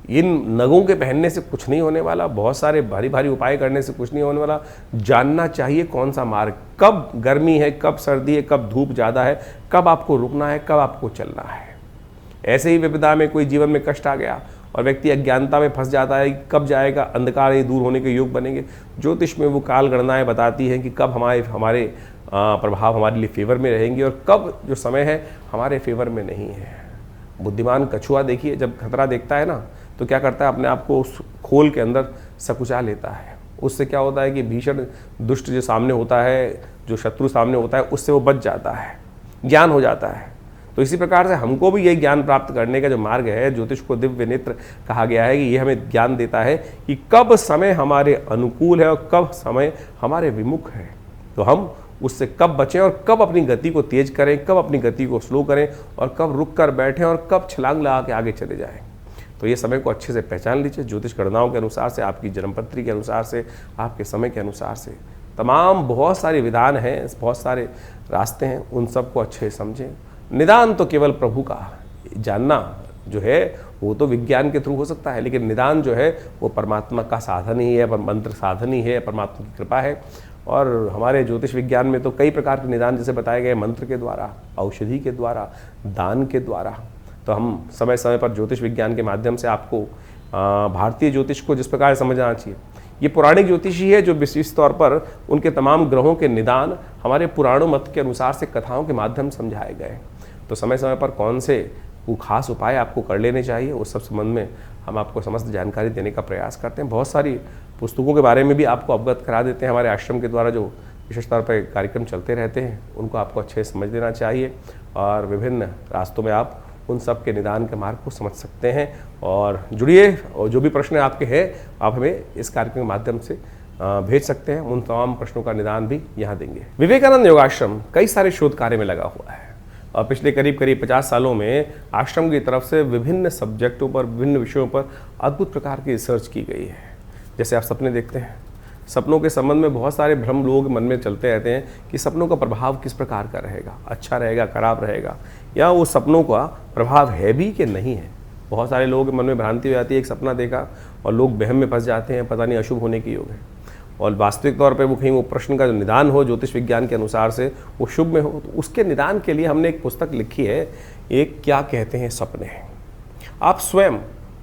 इन नगों के पहनने से कुछ नहीं होने वाला, बहुत सारे भारी भारी उपाय करने से कुछ नहीं होने वाला। जानना चाहिए कौन सा मार्ग, कब गर्मी है, कब सर्दी है, कब धूप ज़्यादा है, कब आपको रुकना है, कब आपको चलना है। ऐसे ही विपदा में कोई जीवन में कष्ट आ गया, और व्यक्ति अज्ञानता में फंस जाता है कि कब जाएगा, अंधकार ये दूर होने के योग बनेंगे। ज्योतिष में वो काल गणनाएं बताती हैं कि कब हमारे प्रभाव हमारे लिए फेवर में रहेंगे और कब जो समय है हमारे फेवर में नहीं है। बुद्धिमान कछुआ देखिए, जब खतरा देखता है ना तो क्या करता है, अपने आप को उस खोल के अंदर सकुचा लेता है। उससे क्या होता है कि भीषण दुष्ट जो सामने होता है, जो शत्रु सामने होता है, उससे वो बच जाता है, ज्ञान हो जाता है। तो इसी प्रकार से हमको भी यही ज्ञान प्राप्त करने का जो मार्ग है, ज्योतिष को दिव्य नेत्र कहा गया है कि ये हमें ज्ञान देता है कि कब समय हमारे अनुकूल है और कब समय हमारे विमुख है। तो हम उससे कब बचें और कब अपनी गति को तेज करें, कब अपनी गति को स्लो करें और कब रुक कर बैठें और कब छलांग लगा के आगे चले जाएं। तो ये समय को अच्छे से पहचान लीजिए। ज्योतिष गणनाओं के अनुसार से, आपकी जन्मपत्री के अनुसार से, आपके समय के अनुसार से तमाम बहुत सारे विधान हैं, बहुत सारे रास्ते हैं, उन सबको अच्छे से समझें। निदान तो केवल प्रभु का जानना जो है वो तो विज्ञान के थ्रू हो सकता है, लेकिन निदान जो है वो परमात्मा का साधन ही है, मंत्र साधन ही है, परमात्मा की कृपा है। और हमारे ज्योतिष विज्ञान में तो कई प्रकार के निदान जैसे बताए गए, मंत्र के द्वारा, औषधि के द्वारा, दान के द्वारा। तो हम समय समय पर ज्योतिष विज्ञान के माध्यम से आपको भारतीय ज्योतिष को जिस प्रकार समझना चाहिए, ये पौराणिक ज्योतिष ही है जो विशेष तौर पर उनके तमाम ग्रहों के निदान हमारे पुराणों मत के अनुसार से कथाओं के माध्यम से समझाए गए। तो समय समय पर कौन से वो खास उपाय आपको कर लेने चाहिए, उस सब संबंध में हम आपको समस्त जानकारी देने का प्रयास करते हैं। बहुत सारी पुस्तकों के बारे में भी आपको अवगत करा देते हैं। हमारे आश्रम के द्वारा जो विशेष तौर पर कार्यक्रम चलते रहते हैं उनको आपको अच्छे से समझ लेना चाहिए और विभिन्न रास्तों में आप उन सब के निदान के मार्ग को समझ सकते हैं। और जुड़िए, और जो भी प्रश्न आपके हैं आप हमें इस कार्यक्रम के माध्यम से भेज सकते हैं। उन तमाम प्रश्नों का निदान भी यहाँ देंगे। विवेकानंद योगाश्रम कई सारे शोध कार्य में लगा हुआ है और पिछले करीब 50 सालों में आश्रम की तरफ से विभिन्न सब्जेक्टों पर, विभिन्न विषयों पर अद्भुत प्रकार की रिसर्च की गई है। जैसे आप सपने देखते हैं, सपनों के संबंध में बहुत सारे भ्रम लोग मन में चलते रहते हैं कि सपनों का प्रभाव किस प्रकार का रहेगा, अच्छा रहेगा, खराब रहेगा, या वो सपनों का प्रभाव है भी कि नहीं है। बहुत सारे लोगों के मन में भ्रांति हो जाती है, एक सपना देखा और लोग वहम में फंस जाते हैं, पता नहीं अशुभ होने की योग है। और वास्तविक तौर पे वो कहीं वो प्रश्न का जो निदान हो ज्योतिष विज्ञान के अनुसार से वो शुभ में हो, तो उसके निदान के लिए हमने एक पुस्तक लिखी है, एक क्या कहते हैं सपने। आप स्वयं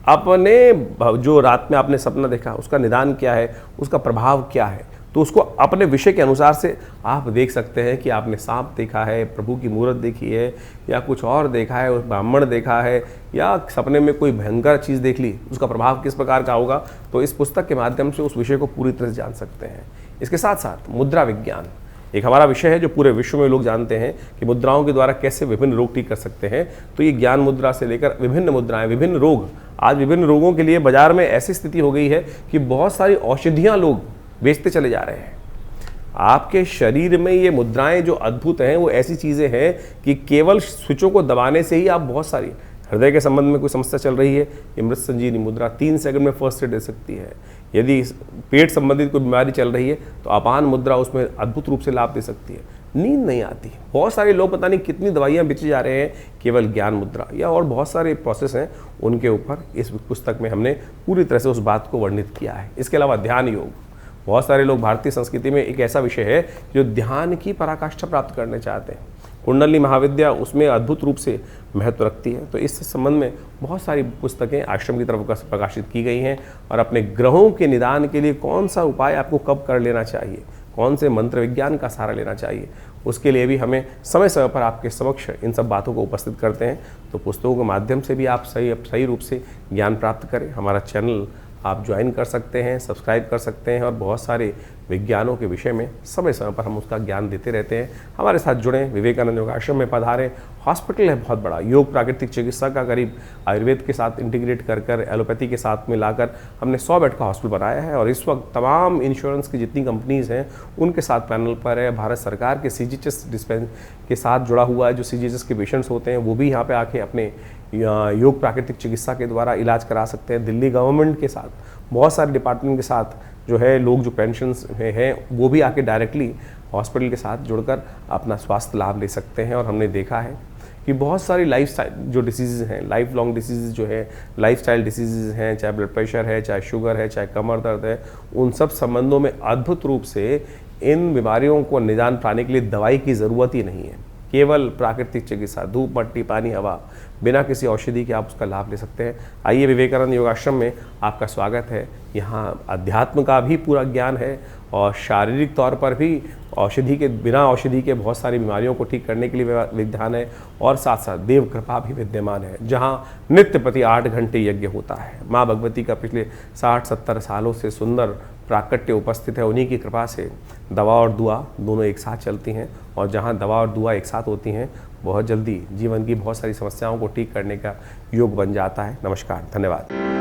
अपने जो रात में आपने सपना देखा उसका निदान क्या है, उसका प्रभाव क्या है, तो उसको अपने विषय के अनुसार से आप देख सकते हैं कि आपने सांप देखा है, प्रभु की मूर्त देखी है, या कुछ और देखा है, ब्राह्मण देखा है, या सपने में कोई भयंकर चीज़ देख ली, उसका प्रभाव किस प्रकार का होगा। तो इस पुस्तक के माध्यम से उस विषय को पूरी तरह से जान सकते हैं। इसके साथ साथ मुद्रा विज्ञान एक हमारा विषय है जो पूरे विश्व में लोग जानते हैं कि मुद्राओं के द्वारा कैसे विभिन्न रोग ठीक कर सकते हैं। तो ये ज्ञान मुद्रा से लेकर विभिन्न मुद्राएं, विभिन्न रोग, आज विभिन्न रोगों के लिए बाजार में ऐसी स्थिति हो गई है कि बहुत सारी औषधियाँ लोग बेचते चले जा रहे हैं। आपके शरीर में ये मुद्राएं जो अद्भुत हैं वो ऐसी चीज़ें हैं कि केवल स्विचों को दबाने से ही आप बहुत सारी, हृदय के संबंध में कोई समस्या चल रही है, ये मृत संजीवनी मुद्रा 3 सेकंड में फर्स्ट एड दे सकती है। यदि पेट संबंधित कोई बीमारी चल रही है तो अपान मुद्रा उसमें अद्भुत रूप से लाभ दे सकती है। नींद नहीं आती, बहुत सारे लोग पता नहीं कितनी दवाइयाँ बेचे जा रहे हैं केवल ज्ञान मुद्रा, या और बहुत सारे प्रोसेस हैं, उनके ऊपर इस पुस्तक में हमने पूरी तरह से उस बात को वर्णित किया है। इसके अलावा ध्यान योग, बहुत सारे लोग भारतीय संस्कृति में एक ऐसा विषय है जो ध्यान की पराकाष्ठा प्राप्त करने चाहते हैं। कुंडली महाविद्या उसमें अद्भुत रूप से महत्व रखती है। तो इस संबंध में बहुत सारी पुस्तकें आश्रम की तरफ प्रकाशित की गई हैं। और अपने ग्रहों के निदान के लिए कौन सा उपाय आपको कब कर लेना चाहिए, कौन से मंत्र विज्ञान का सहारा लेना चाहिए, उसके लिए भी हमें समय समय पर आपके समक्ष इन सब बातों को उपस्थित करते हैं। तो पुस्तकों के माध्यम से भी आप सही रूप से ज्ञान प्राप्त करें। हमारा चैनल आप ज्वाइन कर सकते हैं, सब्सक्राइब कर सकते हैं और बहुत सारे विज्ञानों के विषय में समय समय पर हम उसका ज्ञान देते रहते हैं। हमारे साथ जुड़ें, विवेकानंद योगाश्रम में पधारें। हॉस्पिटल है बहुत बड़ा, योग प्राकृतिक चिकित्सा का करीब आयुर्वेद के साथ इंटीग्रेट कर एलोपैथी के साथ मिलाकर हमने 100 बेड का हॉस्पिटल बनाया है। और इस वक्त तमाम इंश्योरेंस की जितनी कंपनीज़ हैं उनके साथ पैनल पर है। भारत सरकार के CGHS डिस्पेंस के साथ जुड़ा हुआ है। जो CGHS के पेशेंट्स होते हैं वो भी यहाँ पर आके अपने योग प्राकृतिक चिकित्सा के द्वारा इलाज करा सकते हैं। दिल्ली गवर्नमेंट के साथ, बहुत सारे डिपार्टमेंट के साथ जो है लोग जो पेंशन्स में हैं वो भी आके डायरेक्टली हॉस्पिटल के साथ जुड़कर अपना स्वास्थ्य लाभ ले सकते हैं। और हमने देखा है कि बहुत सारी लाइफस्टाइल जो डिसीज़ हैं, लाइफ लॉन्ग डिसीज़ जो है, लाइफस्टाइल डिसीज़ हैं, चाहे ब्लड प्रेशर है, चाहे शुगर है, चाहे कमर दर्द है, उन सब संबंधों में अद्भुत रूप से इन बीमारियों को निदान पाने के लिए दवाई की ज़रूरत ही नहीं है। केवल प्राकृतिक चिकित्सा, धूप, मट्टी, पानी, हवा, बिना किसी औषधि के आप उसका लाभ ले सकते हैं। आइए विवेकानंद योगाश्रम में आपका स्वागत है। यहाँ अध्यात्म का भी पूरा ज्ञान है और शारीरिक तौर पर भी बिना औषधि के बहुत सारी बीमारियों को ठीक करने के लिए विधान है और साथ साथ देव कृपा भी विद्यमान है, जहाँ नित्य प्रति 8 घंटे यज्ञ होता है। माँ भगवती का पिछले 60-70 सालों से सुंदर प्राकट्य उपस्थित है। उन्हीं की कृपा से दवा और दुआ दोनों एक साथ चलती हैं और जहाँ दवा और दुआ एक साथ होती हैं बहुत जल्दी जीवन की बहुत सारी समस्याओं को ठीक करने का योग बन जाता है। नमस्कार, धन्यवाद।